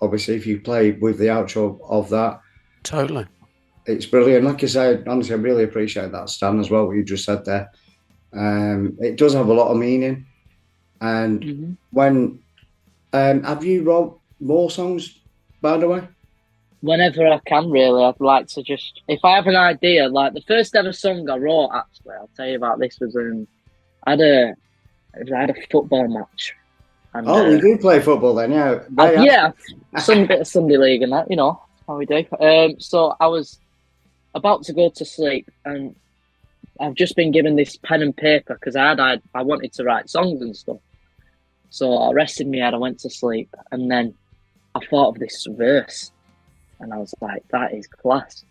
obviously, if you play with the outro of that, Totally. it's brilliant. Like I said, honestly, I really appreciate that, Stan, as well, what you just said there. It does have a lot of meaning. And when have you wrote more songs, by the way? Whenever I can, really, I'd like to just, if I have an idea, like the first ever song I wrote, actually, I'll tell you about this, was I had a football match. And, we do play football then, yeah. Yeah, some bit of Sunday league and that, you know, how we do. So I was about to go to sleep, and I've just been given this pen and paper because I wanted to write songs and stuff. So I rested my head, I went to sleep, and then I thought of this verse. And I was like, that is class.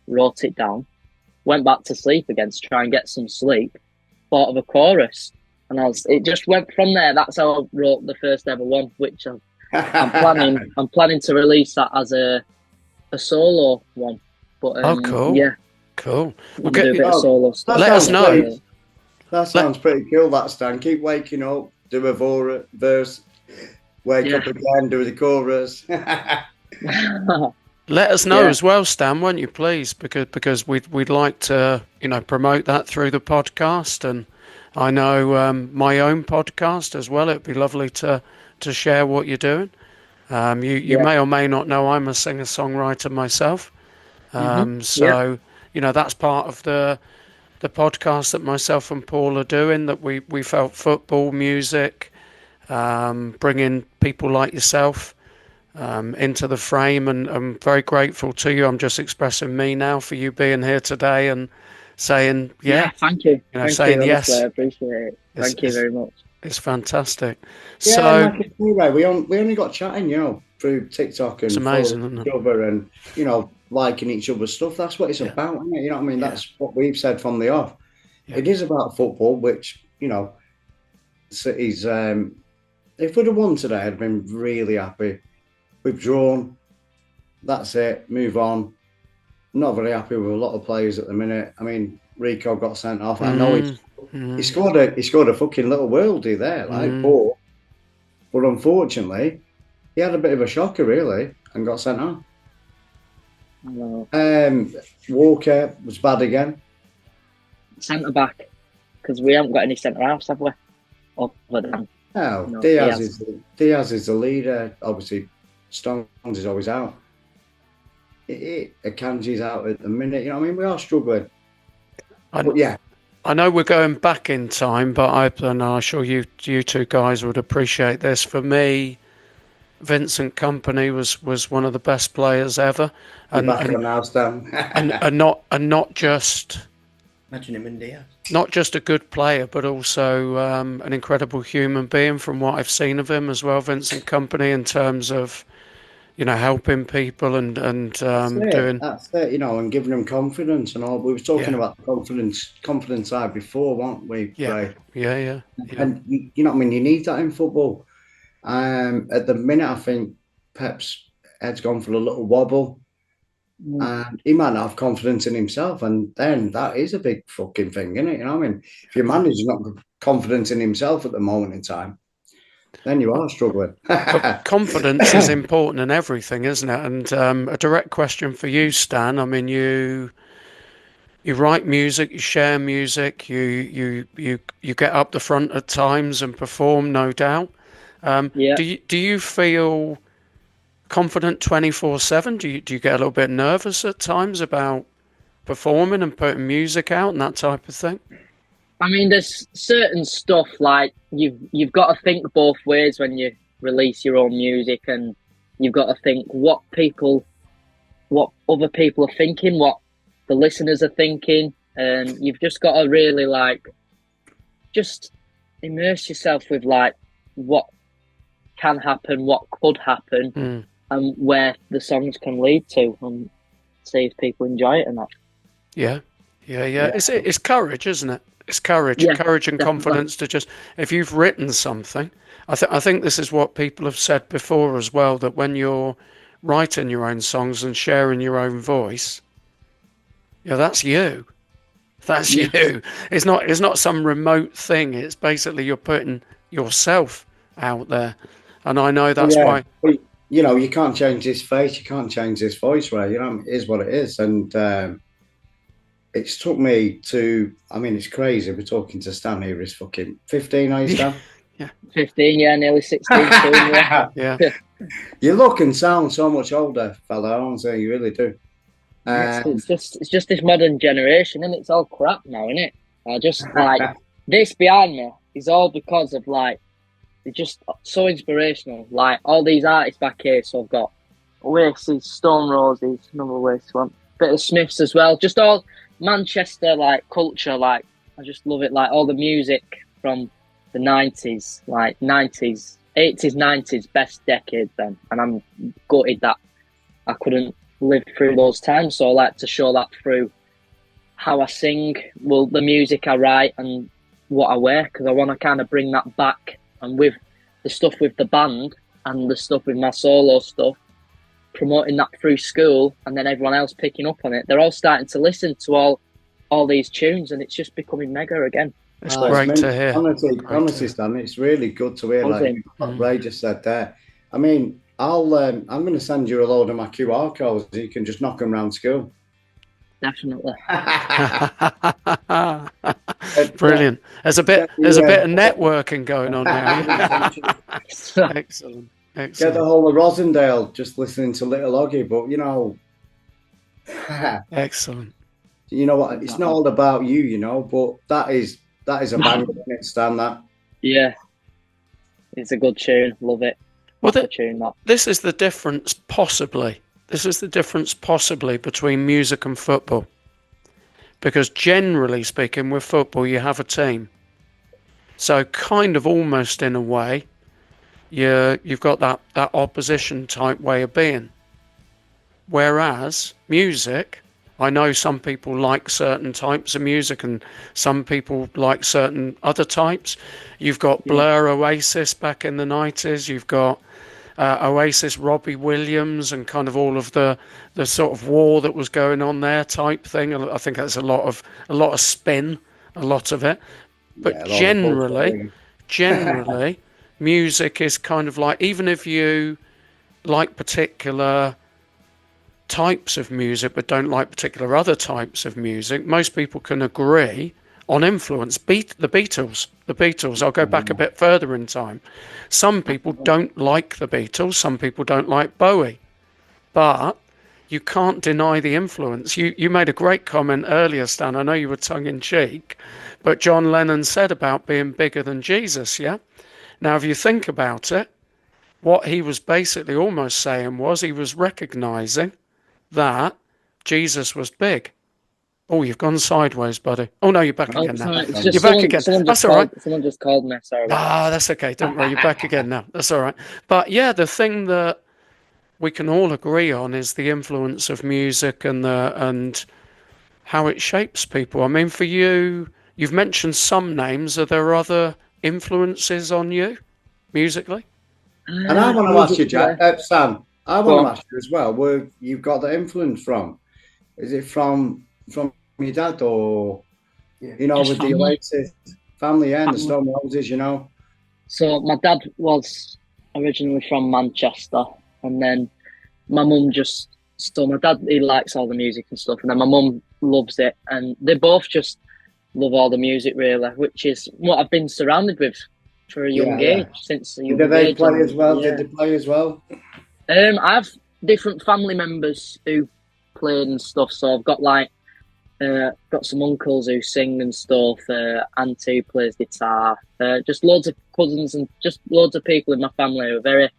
Wrote it down. Went back to sleep again to try and get some sleep. Thought of a chorus. And it just went from there. That's how I wrote the first ever one, which I'm planning to release that as a solo one. But cool. Yeah. Cool. We'll do a bit of solo stuff. Let us know. That sounds pretty cool, that, Stan. Keep waking up, do a verse, wake up again, do the chorus. Let us know as well, Stan, won't you, please? Because we'd like to, you know, promote that through the podcast, and I know my own podcast as well. It'd be lovely to share what you're doing. You may or may not know I'm a singer-songwriter myself, so you know that's part of the podcast that myself and Paul are doing. That we felt football, music, bringing people like yourself into the frame, and I'm very grateful to you. I'm just expressing me now for you being here today and saying thank you. You know, thank saying you, yes. honestly, I appreciate it. Thank you very much. It's fantastic. Yeah, So like we only got chatting, you know, through TikTok and it's amazing, following isn't each it? other and, you know, liking each other's stuff. That's what it's about, isn't it? You know what I mean? That's what we've said from the off. It is about football, which, you know, City's if we'd have won today, I'd have been really happy. We've drawn. That's it. Move on. Not very happy with a lot of players at the minute. I mean, Rico got sent off. I know he scored a fucking little worldie there, like but unfortunately, he had a bit of a shocker really and got sent off. Walker was bad again. Centre back, because we haven't got any centre halves, have we? Diaz is the leader. Obviously, Stones is always out. Akanji's out at the minute. You know what I mean? We are struggling. I know we're going back in time, but I'm sure you two guys would appreciate this. For me, Vincent Kompany was one of the best players ever, and not just imagine him in Diaz. Not just a good player, but also an incredible human being. From what I've seen of him as well, Vincent Kompany, in terms of, you know, helping people and doing. That's it, you know, and giving them confidence and all. We were talking about the confidence side before, weren't we? Yeah, Ray? yeah. And you know what I mean? You need that in football. At the minute, I think Pep's head's gone for a little wobble. And he might not have confidence in himself, and then that is a big fucking thing, isn't it? You know what I mean? If your manager's not got confidence in himself at the moment in time, then you are struggling. Confidence is important in everything, isn't it? And a direct question for you, Stan. I mean, you write music, you share music, you get up the front at times and perform, no doubt. Do you feel confident 24/7? Do you get a little bit nervous at times about performing and putting music out and that type of thing? I mean, there's certain stuff like you've got to think both ways when you release your own music, and you've got to think what other people are thinking, what the listeners are thinking, and you've just got to really just immerse yourself with like what can happen, what could happen, and where the songs can lead to, and see if people enjoy it or not. Yeah. It's courage, isn't it? It's courage, Yeah, courage and definitely. confidence to just, if you've written something, I think this is what people have said before as well, that when you're writing your own songs and sharing your own voice, yeah, that's you. That's Yeah. you. It's not some remote thing. It's basically you're putting yourself out there. And I know that's why. But, you know, you can't change this face, you can't change this voice, right? You know, it is what it is. And it's took me to, I mean, it's crazy. We're talking to Stan here. He's fucking 15, are you, Stan? 15, yeah, nearly 16 soon, yeah. Yeah. You look and sound so much older, fella, honestly, you really do. It's just this modern generation, and it's all crap now, isn't it? I just like this behind me is all because of like they're just so inspirational. Like all these artists back here, so I've got Oasis, Stone Roses, another Oasis one, bit of Smiths as well. Just all Manchester like culture. Like I just love it. Like all the music from the 90s, like 90s, 80s, 90s, best decade then, and I'm gutted that I couldn't live through those times, so I like to show that through how I sing, well, the music I write and what I wear, because I want to kind of bring that back, and with the stuff with the band and the stuff with my solo stuff, promoting that through school, and then everyone else picking up on it. They're all starting to listen to all these tunes, and it's just becoming mega again. It's great to hear. Honestly, Stan, it's really good to hear. Like what Ray just said there. I mean, I'm going to send you a load of my QR codes. You can just knock them around school. Definitely. Brilliant. There's a bit of networking going on now. Excellent. Get the whole of Rosendale just listening to Little Oggy, but you know. Excellent. You know what? It's not all about you, you know, but that is a banger, isn't it, Stan? That. Yeah. It's a good tune. Love it. Well, this is the difference, possibly. This is the difference, possibly, between music and football. Because generally speaking, with football, you have a team. So kind of almost in a way, you've got that opposition type way of being. Whereas music, I know some people like certain types of music and some people like certain other types. You've got Blur, Oasis back in the 90s. You've got Oasis, Robbie Williams, and kind of all of the sort of war that was going on there type thing. I think that's a lot of spin, a lot of it. But generally, music is kind of like, even if you like particular types of music but don't like particular other types of music, most people can agree on influence. The Beatles, I'll go back a bit further in time. Some people don't like the Beatles, some people don't like Bowie, but you can't deny the influence. You made a great comment earlier, Stan, I know you were tongue-in-cheek, but John Lennon said about being bigger than Jesus, yeah? Now, if you think about it, what he was basically almost saying was he was recognising that Jesus was big. Oh, you've gone sideways, buddy. Oh, no, you're back again now. You're back again. That's all right. Someone just called me. Sorry. That's okay. Don't worry. You're back again now. That's all right. But yeah, the thing that we can all agree on is the influence of music and how it shapes people. I mean, for you, you've mentioned some names. Are there other influences on you musically? And I want to ask you, Jack, Sam, I want to ask you as well, where you've got the influence from. Is it from your dad or, you know, with the Oasis family and the Stone Roses, you know? So my dad was originally from Manchester, and then my mum my dad, he likes all the music and stuff, and then my mum loves it, and they both just love all the music really, which is what I've been surrounded with for a young age, since a young age. Did they play as well? Yeah. Did they play as well? I have different family members who played and stuff, so I've got like got some uncles who sing and stuff, auntie who plays guitar, just loads of cousins and just loads of people in my family who are very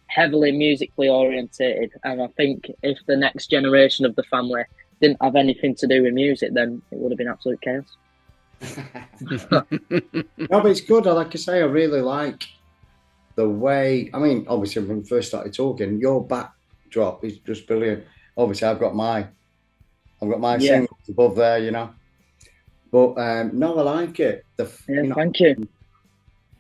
heavily musically orientated. And I think if the next generation of the family didn't have anything to do with music, then it would have been absolute chaos. No, but it's good. Like I say, I really like the way. I mean, obviously, when we first started talking, your backdrop is just brilliant. Obviously, I've got my Yeah, singles above there, you know. But no, I like it. yeah, You know, thank you.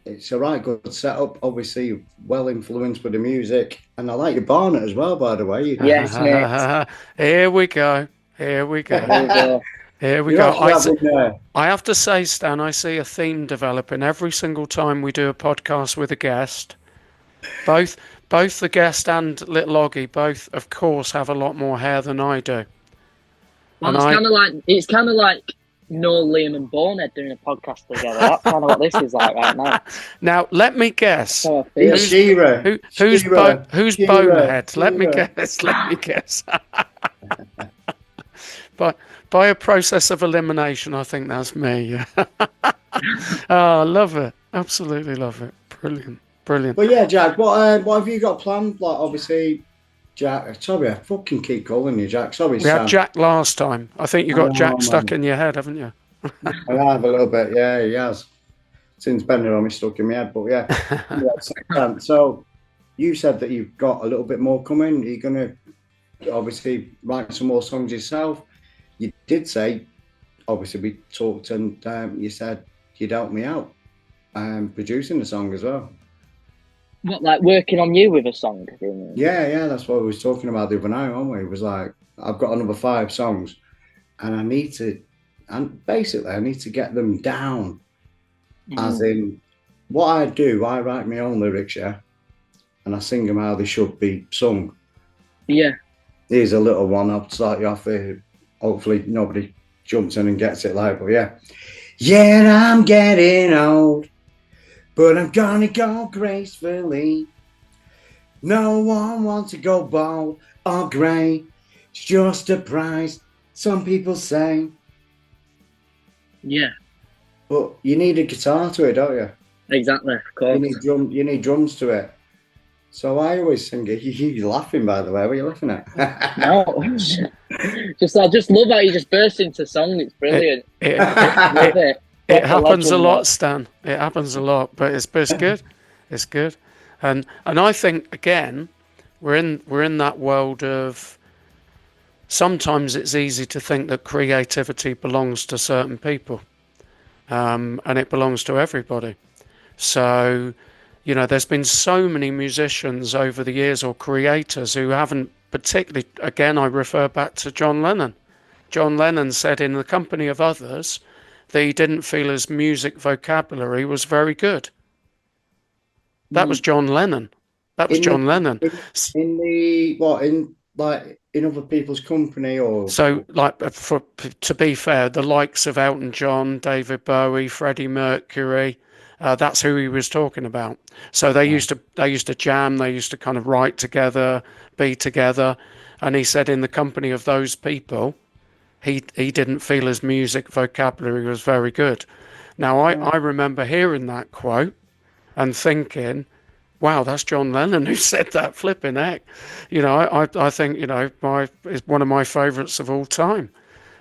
it's a right good setup. Obviously, well influenced with the music, and I like your Barnet as well. By the way, Yes, mate. Here we go. Here we go. There we go. Here we you're go. actually having I have to say, Stan, I see a theme developing every single time we do a podcast with a guest. Both the guest and little Oggy both, of course, have a lot more hair than I do. Well, And it's kind of like Noel, Liam, and Bonehead doing a podcast together. That's kind of what this is like right now. now let me guess. That's how I feel. Who's Bonehead? Let me Shira. guess. Let me guess. By a process of elimination, I think that's me. Oh, I love it. Absolutely love it. Brilliant. Brilliant. But yeah, Jack, what have you got planned? Like, obviously, Jack. Sorry, I fucking keep calling you Jack. Sorry, We Sam. had Jack last time. I think you got Jack stuck man. in your head, haven't you? I have a little bit. Yeah, he has. Since Bender on me stuck in my head, but yeah. So you said that you've got a little bit more coming. You're gonna obviously write some more songs yourself. You did say, obviously, we talked and you said you'd help me out producing the song as well. What, like working on you with a song? Yeah, that's what we was talking about the other night, weren't we? It was like, I've got another 5 songs and I need to get them down. As in, what I do, I write my own lyrics, yeah, and I sing them how they should be sung. Yeah. Here's a little one, I'll start you off here. Hopefully nobody jumps in and gets it like, but yeah. Yeah, I'm getting old, but I'm gonna go gracefully. No one wants to go bald or grey. It's just a price, some people say. Yeah. But you need a guitar to it, don't you? Exactly, of course. You need drums to it. So I always sing it. You're laughing, by the way. What are you laughing at? No. I just love how you just burst into song. It's brilliant. It Proper happens a legend, lot, that. Stan. It happens a lot, but it's good. It's good. And I think again, we're in that world of sometimes it's easy to think that creativity belongs to certain people. And it belongs to everybody. So, you know, there's been so many musicians over the years or creators who haven't particularly, again, I refer back to John Lennon. John Lennon said in the company of others that he didn't feel his music vocabulary was very good. That was John Lennon. That was John Lennon. In other people's company or so to be fair, the likes of Elton John, David Bowie, Freddie Mercury, that's who he was talking about. So they used to jam, they used to kind of write together, be together, and he said in the company of those people, he didn't feel his music vocabulary was very good. Now I remember hearing that quote and thinking, wow, that's John Lennon who said that, flipping heck. You know, I think, you know, is one of my favourites of all time,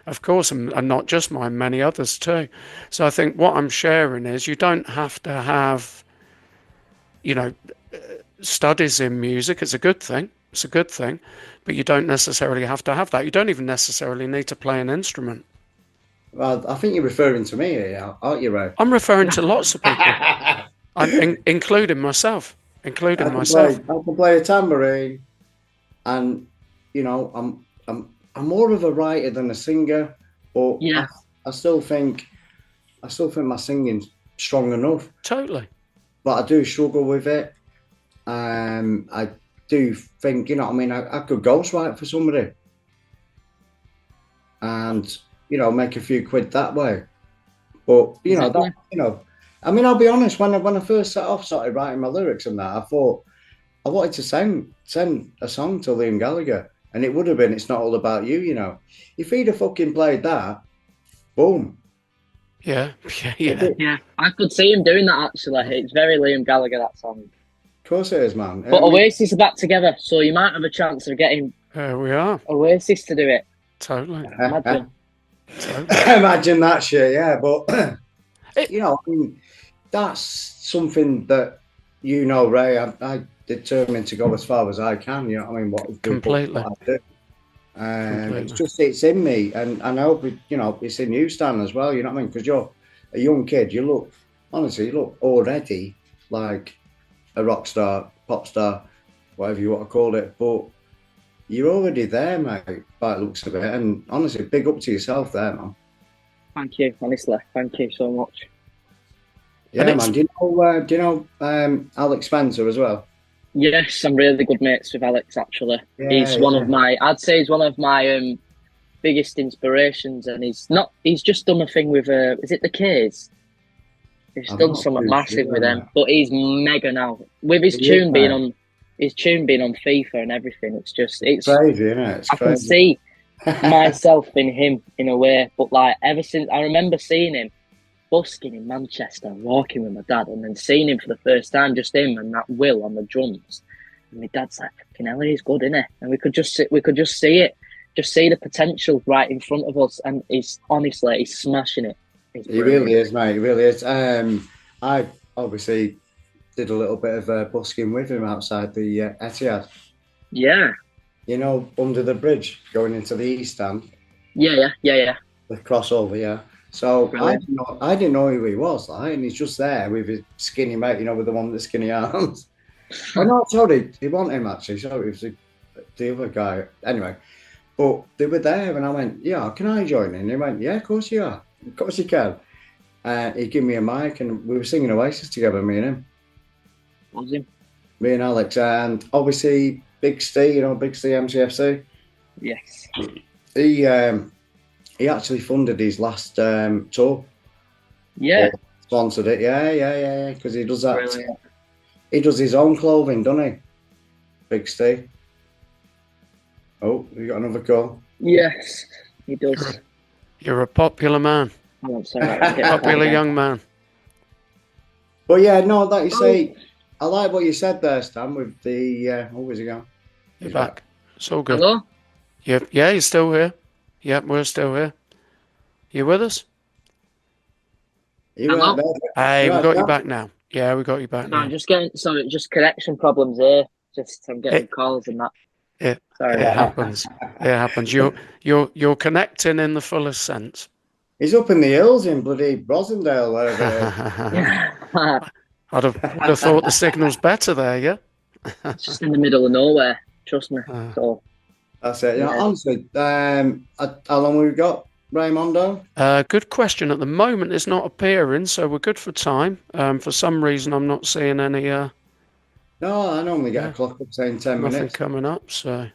of course, and not just mine, many others too. So I think what I'm sharing is you don't have to have, you know, studies in music. It's a good thing. It's a good thing. But you don't necessarily have to have that. You don't even necessarily need to play an instrument. Well, I think you're referring to me here, aren't you, Ray? I'm referring to lots of people, including myself. I can play a tambourine, and you know, I'm more of a writer than a singer, but yeah. I still think my singing's strong enough. Totally. But I do struggle with it. I do think, you know what I mean, I could ghostwrite for somebody, and you know, make a few quid that way. But you know, that, you know. I mean, I'll be honest, when I first started writing my lyrics and that, I thought I wanted to send a song to Liam Gallagher, and it would have been It's Not All About You, you know. If he'd have fucking played that, boom. Yeah. Yeah, I could see him doing that, actually. It's very Liam Gallagher, that song. Of course it is, man. But Oasis are back together, so you might have a chance of getting There we are. Oasis to do it. Totally. Imagine. Imagine that shit, yeah. But It- you know, I mean, that's something that Ray. I determined to go as far as I can. You know, what I mean, Completely. what I do. Completely. It's in me, and I hope it's in you, Stan, as well. You know what I mean? Because you're a young kid. You look already like a rock star, pop star, whatever you want to call it. But you're already there, mate, by the looks of it. And honestly, big up to yourself there, man. Thank you, honestly. Thank you so much. Yeah, man. Do you know Alex Spencer as well? Yes, I'm really good mates with Alex, actually. Yeah, He's one of my, I'd say he's one of my biggest inspirations, and he's just done a thing with, is it the K's? He's done something massive with them, but he's mega now. With his tune being on FIFA and everything, it's crazy, isn't it? I can see myself in him in a way, but like ever since I remember seeing him busking in Manchester, walking with my dad, and then seeing him for the first time, just him and that Will on the drums. And my dad's like, "Fucking hell, he's good, isn't he?" And we could just see it, just see the potential right in front of us. And he's smashing it. He really is, mate. He really is. I obviously did a little bit of busking with him outside the Etihad. Yeah. You know, under the bridge going into the East Stand. Yeah. The crossover, yeah. So I didn't know who he was, like, and he's just there with his skinny mate, with the one with the skinny arms. I know, I told him, he wasn't him actually, so it was the other guy. Anyway, but they were there, and I went, "Yeah, can I join in?" And he went, "Yeah, of course you are. Of course you can." He gave me a mic, and we were singing Oasis together, me and him. Was him? Me and Alex, and obviously Big Steve, Big Steve MCFC. Yes. He actually funded his last tour. Yeah. Sponsored it. Yeah. Because he does that. Brilliant. He does his own clothing, doesn't he? Big Steve. Oh, you got another call? Yes, he does. You're a popular man. Oh, sorry, Popular young man. But yeah, no, like you say, I like what you said there, Stan, with the... where's he gone? You're back. It's all good. Hello? Yeah, you're still here. Yep, we're still here. You with us? You right there? Hey, we got you back now. Yeah, we got you back now. I'm just getting just connection problems here. I'm getting calls and that. Yeah, sorry. It happens. It happens. You're connecting in the fullest sense. He's up in the hills in bloody Brosendale, wherever. Would have thought the signal's better there, yeah? It's just in the middle of nowhere, trust me. So that's it. Honestly, how long have we got, Raymondo? Good question. At the moment, it's not appearing, so we're good for time. For some reason, I'm not seeing any... No, I normally get a clock up saying 10 nothing minutes. Coming up, so...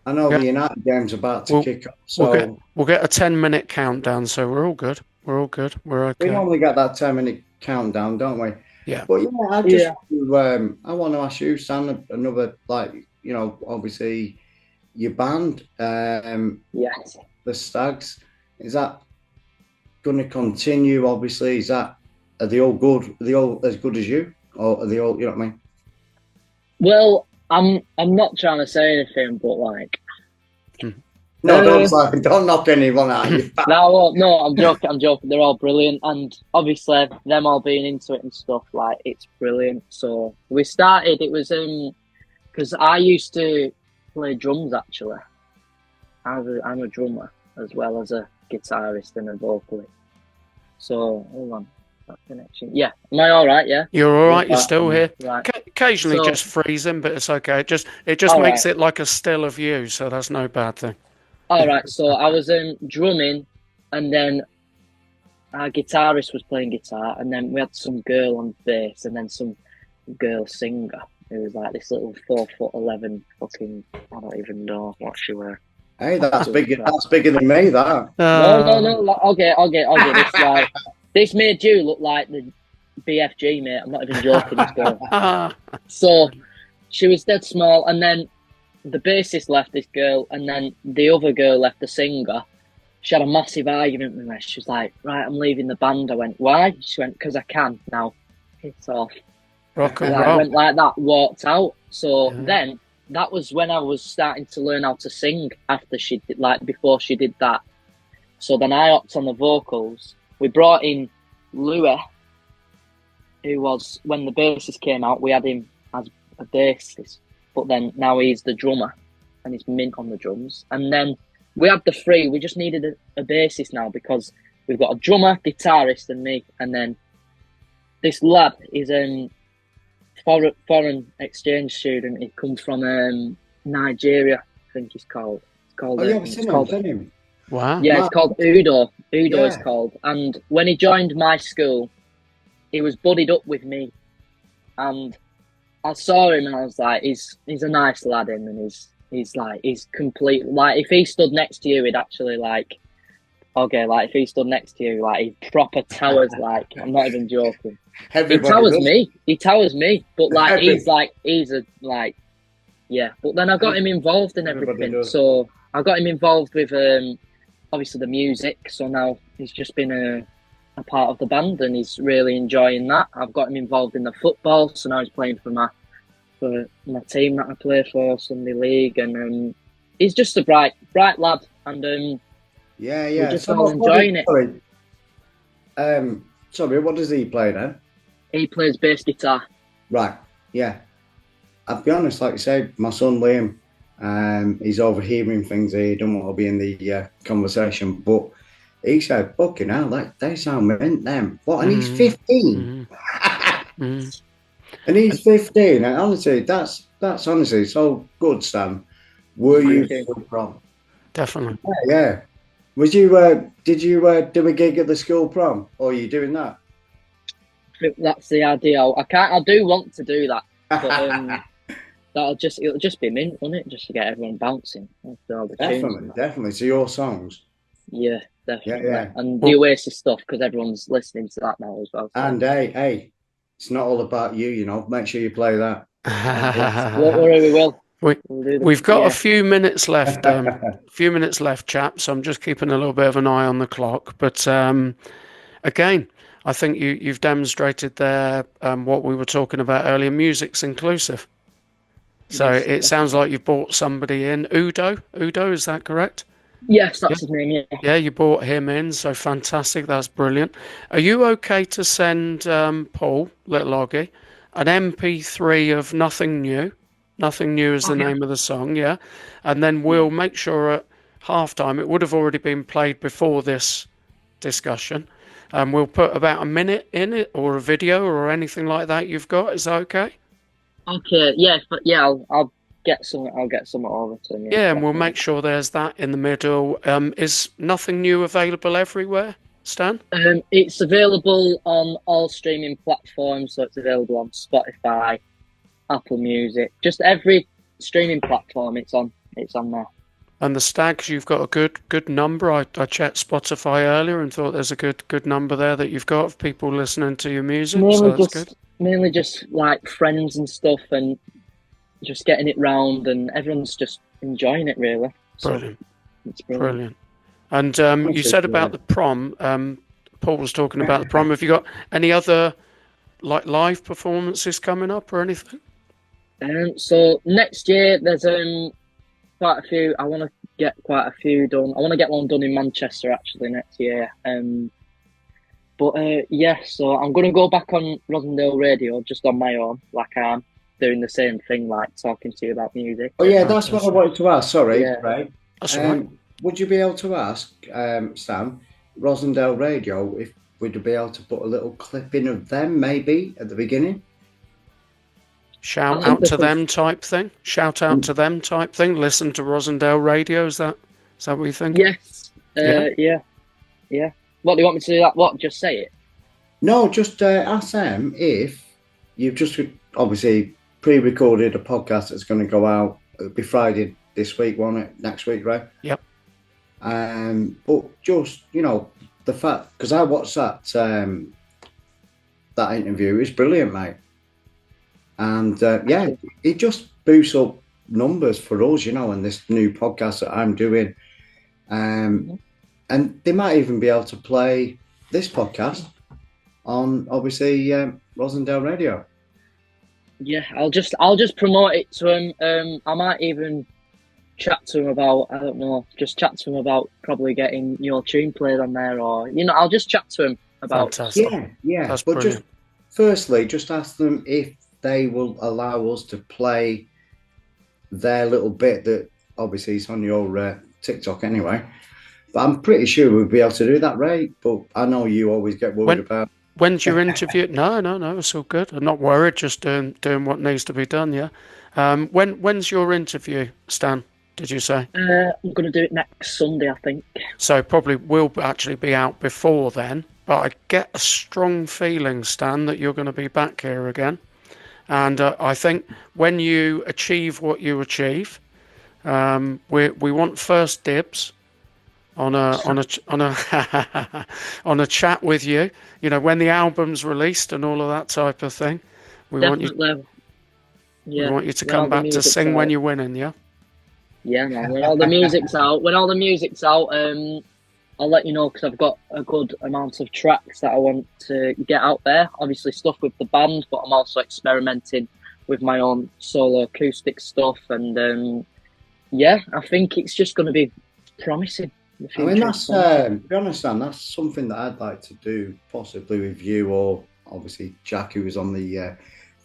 I know the United game's about to kick off, so... We'll get a 10-minute countdown, so we're all good. We're all good. We're okay. We normally get that 10-minute countdown, don't we? Yeah. But I want to ask you, Stan, another, obviously, your band, yes, the Stags, is that going to continue? Obviously, are they all good? Are they all as good as you, or are they all? You know what I mean? Well, I'm not trying to say anything, but like, no, don't knock anyone out. No, I'm joking. They're all brilliant, and obviously, them all being into it and stuff, like, it's brilliant. So we started. It was because I used to play drums actually. I'm a drummer as well as a guitarist and a vocalist. So hold on, that connection. Yeah, am I all right? Yeah, you're all right. You're still here. Right. Occasionally, just freezing, but it's okay. It just makes it like a still of you, so that's no bad thing. All right. So I was drumming, and then our guitarist was playing guitar, and then we had some girl on bass, and then some girl singer. It was like this little 4'11" fucking. I don't even know what she were. Hey, that's bigger. That's bigger than me. That. No. Okay. This like this made you look like the BFG, mate. I'm not even joking. This girl. So she was dead small, and then the bassist left this girl, and then the other girl left the singer. She had a massive argument with me. She was like, "Right, I'm leaving the band." I went, "Why?" She went, "Because I can now." It's off. Rock and roll. I went like that, walked out. So then that was when I was starting to learn how to sing after she did, before she did that. So then I hopped on the vocals. We brought in Louis, who was, when the bassist came out, we had him as a bassist, but then now he's the drummer and he's mint on the drums. And then we had the three. We just needed a bassist now because we've got a drummer, guitarist, and me. And then this lad is a foreign exchange student. He comes from Nigeria, I think he's called. It's called. I've seen him. Wow. Yeah, it's called Udo. Udo Yeah. is called. And when he joined my school, he was buddied up with me, and I saw him and I was like, he's a nice lad, him, and he's complete. Like, if he stood next to you, he'd actually like, okay, like if he stood next to you, like he proper towers. Like, I'm not even joking. He towers me, but like he's yeah. But then I got him involved in everything. So I got him involved with obviously the music. So now he's just been a part of the band and he's really enjoying that. I've got him involved in the football, so now he's playing for my team that I play for, Sunday League, and he's just a bright lad, and we're just all enjoying it. Sorry, what does he play then? He plays bass guitar. Right, yeah. I'll be honest, like you say, my son Liam, he's overhearing things here. He don't want to be in the conversation, but he said, fucking hell, they sound mint, them. What, and he's 15? And he's 15, and honestly, that's honestly so good, Stan. Were you still prom? Definitely. Yeah. Was you, did you do a gig at the school prom, or are you doing that? That's the idea. I do want to do that, but it'll just be mint, won't it? Just to get everyone bouncing. Definitely. So your songs. Yeah, definitely. Yeah. And the Oasis stuff, because everyone's listening to that now as well. So. And hey, it's not all about you, you know. Make sure you play that. Don't worry, we will. We've got a few minutes left. Chaps. I'm just keeping a little bit of an eye on the clock. But again, I think you've demonstrated there what we were talking about earlier. Music's inclusive. So it sounds like you've brought somebody in. Udo, is that correct? Yes, that's his name, yeah. Yeah, you brought him in, so fantastic. That's brilliant. Are you okay to send Paul, little Oggy, an MP3 of Nothing New? Nothing New is the name of the song, yeah? And then we'll make sure at halftime, it would have already been played before this discussion, and we'll put about a minute in it, or a video, or anything like that you've got. Is that okay? Okay, yeah, but yeah, I'll get some. I'll get some over to him. Yeah, and we'll make sure there's that in the middle. Is Nothing New available everywhere, Stan? It's available on all streaming platforms, so it's available on Spotify, Apple Music, just every streaming platform. It's on there. And the Stags, you've got a good number. I checked Spotify earlier and thought there's a good number there that you've got of people listening to your music. Mainly just like friends and stuff, and just getting it round, and everyone's just enjoying it, really. Brilliant. So it's brilliant. And you said about the prom. Paul was talking about the prom. Have you got any other like live performances coming up or anything? So next year there's quite a few. I want to get quite a few done. I want to get one done in Manchester actually next year. So I'm going to go back on Rosendale Radio just on my own, like I'm doing the same thing, like talking to you about music. Oh yeah, that's what I wanted to ask. Sorry, yeah. Right. That's all right. Would you be able to ask Sam, Rosendale Radio, if we'd be able to put a little clip in of them maybe at the beginning? Shout out to them type thing. Listen to Rosendale Radio. Is that what you think? Yes. Yeah. What do you want me to do? That? What? Just say it? No, just ask them if you've just obviously pre-recorded a podcast that's going to go out. It'll be Friday this week, won't it? Next week, right? Yep. But just, you know, the fact, because I watched that interview, it's brilliant, mate. And it just boosts up numbers for us, you know, and this new podcast that I'm doing. And they might even be able to play this podcast on, obviously, Rosendale Radio. Yeah, I'll just promote it to him. I might even chat to him about, I don't know, just chat to him about probably getting your tune played on there, or I'll just chat to him about. Fantastic. Yeah. That's but brilliant. just firstly, just ask them if they will allow us to play their little bit that obviously is on your TikTok anyway. But I'm pretty sure we'll be able to do that, Ray. But I know you always get worried about. When's your interview? No, it's all good. I'm not worried. Just doing what needs to be done. Yeah. When's your interview, Stan? Did you say? I'm going to do it next Sunday, I think. So probably will actually be out before then. But I get a strong feeling, Stan, that you're going to be back here again. And I think when you achieve what you achieve, we want first dibs on a on a chat with you. You know, when the album's released and all of that type of thing. We want you to come back to sing when you're winning. Yeah. Yeah, man. When all the music's out, I'll let you know, because I've got a good amount of tracks that I want to get out there. Obviously stuff with the band, but I'm also experimenting with my own solo acoustic stuff. And I think it's just going to be promising. I mean, that's to be honest, Sam, that's something that I'd like to do, possibly with you, or obviously Jack, who was on the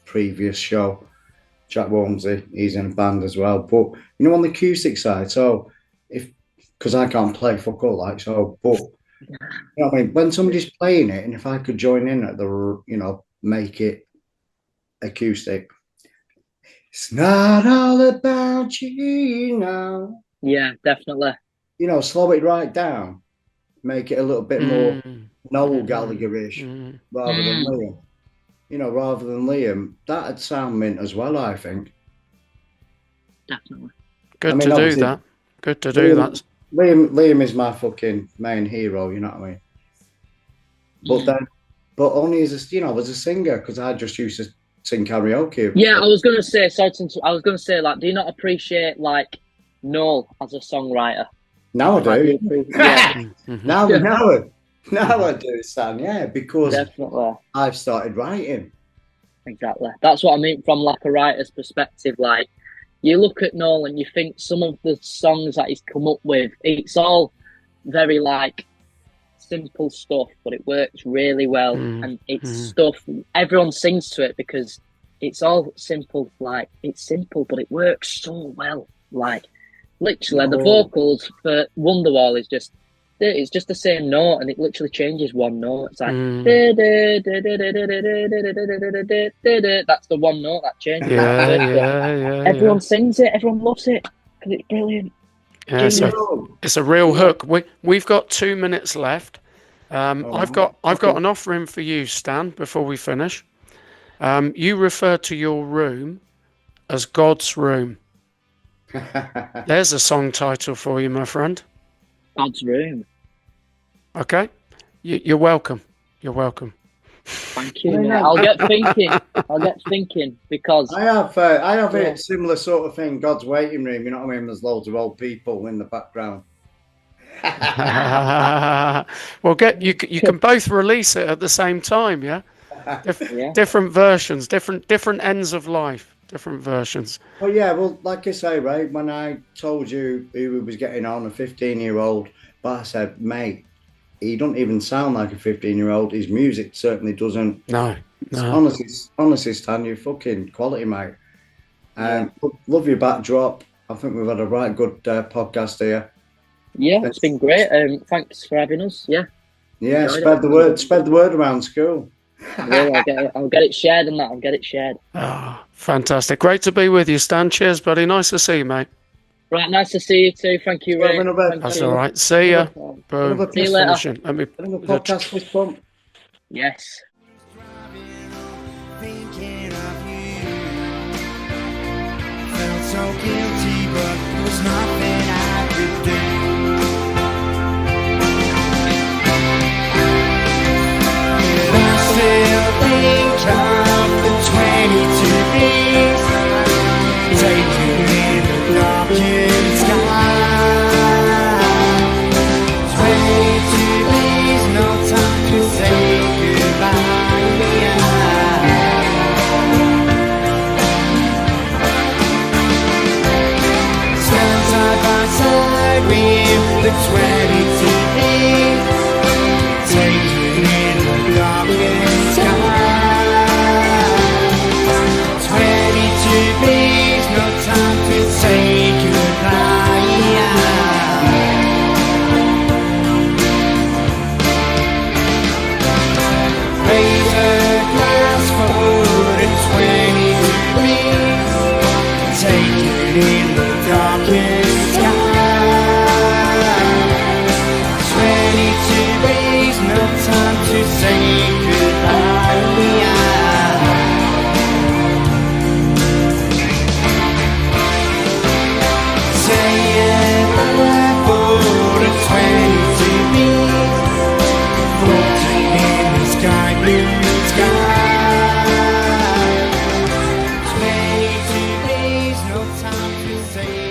previous show. Jack Walmsley, he's in a band as well. But on the acoustic side, so because I can't play fuck all, like, so, but I mean, when somebody's playing it, and if I could join in at the, make it acoustic. It's not all about you now. Yeah, definitely. Slow it right down, make it a little bit more Noel Gallagher-ish rather than Liam. Rather than Liam, that'd sound mint as well, I think. Definitely. Good to do that. Good to do that. Liam is my fucking main hero, you know what I mean? But only as a singer, because I just used to sing karaoke. Yeah, I was gonna say, like, do you not appreciate like Noel as a songwriter? Now I do. Yeah. Now I do, Stan. Yeah, because definitely I've started writing. Exactly. That's what I mean from like a writer's perspective. Like, you look at Noel and you think some of the songs that he's come up with, it's all very like simple stuff, but it works really well. And it's stuff everyone sings to it because it's all simple. Like, it's simple, but it works so well. Like, literally, the vocals for Wonderwall is just, it's just the same note, and it literally changes one note. It's like that's the one note that changes. Yeah. Everyone sings it. Everyone loves it because it's brilliant. Yeah, it's a real hook. We've got 2 minutes left. I've got an offering for you, Stan. Before we finish, you refer to your room as God's room. There's a song title for you, my friend. God's room. Okay. You're welcome. You're welcome. Thank you. Mate. I'll get thinking because I have a similar sort of thing. God's waiting room. You know what I mean? There's loads of old people in the background. Well, you can both release it at the same time. Yeah. Different versions, different ends of life. Different versions. Well, yeah, like I say, right, when I told you who was getting on, a 15-year-old, but I said, mate, he doesn't even sound like a 15-year-old. His music certainly doesn't. No. Honestly, Stan, you're fucking quality, mate. Love your backdrop. I think we've had a right good podcast here. Yeah, it's been great. Thanks for having us. Yeah. Yeah, spread the word around school. I'll get it shared and that. I'll get it shared. Oh, fantastic. Great to be with you, Stan. Cheers, buddy. Nice to see you, mate. Right, nice to see you too. Thank you, Ray. That's all right. See ya. Boom. See you later. Podcast was fun. Yes. Felt so guilty, but there was nothing I could do. Still think of the 22 days taken in the darkened sky. 22 days, no time to say goodbye. Sometimes say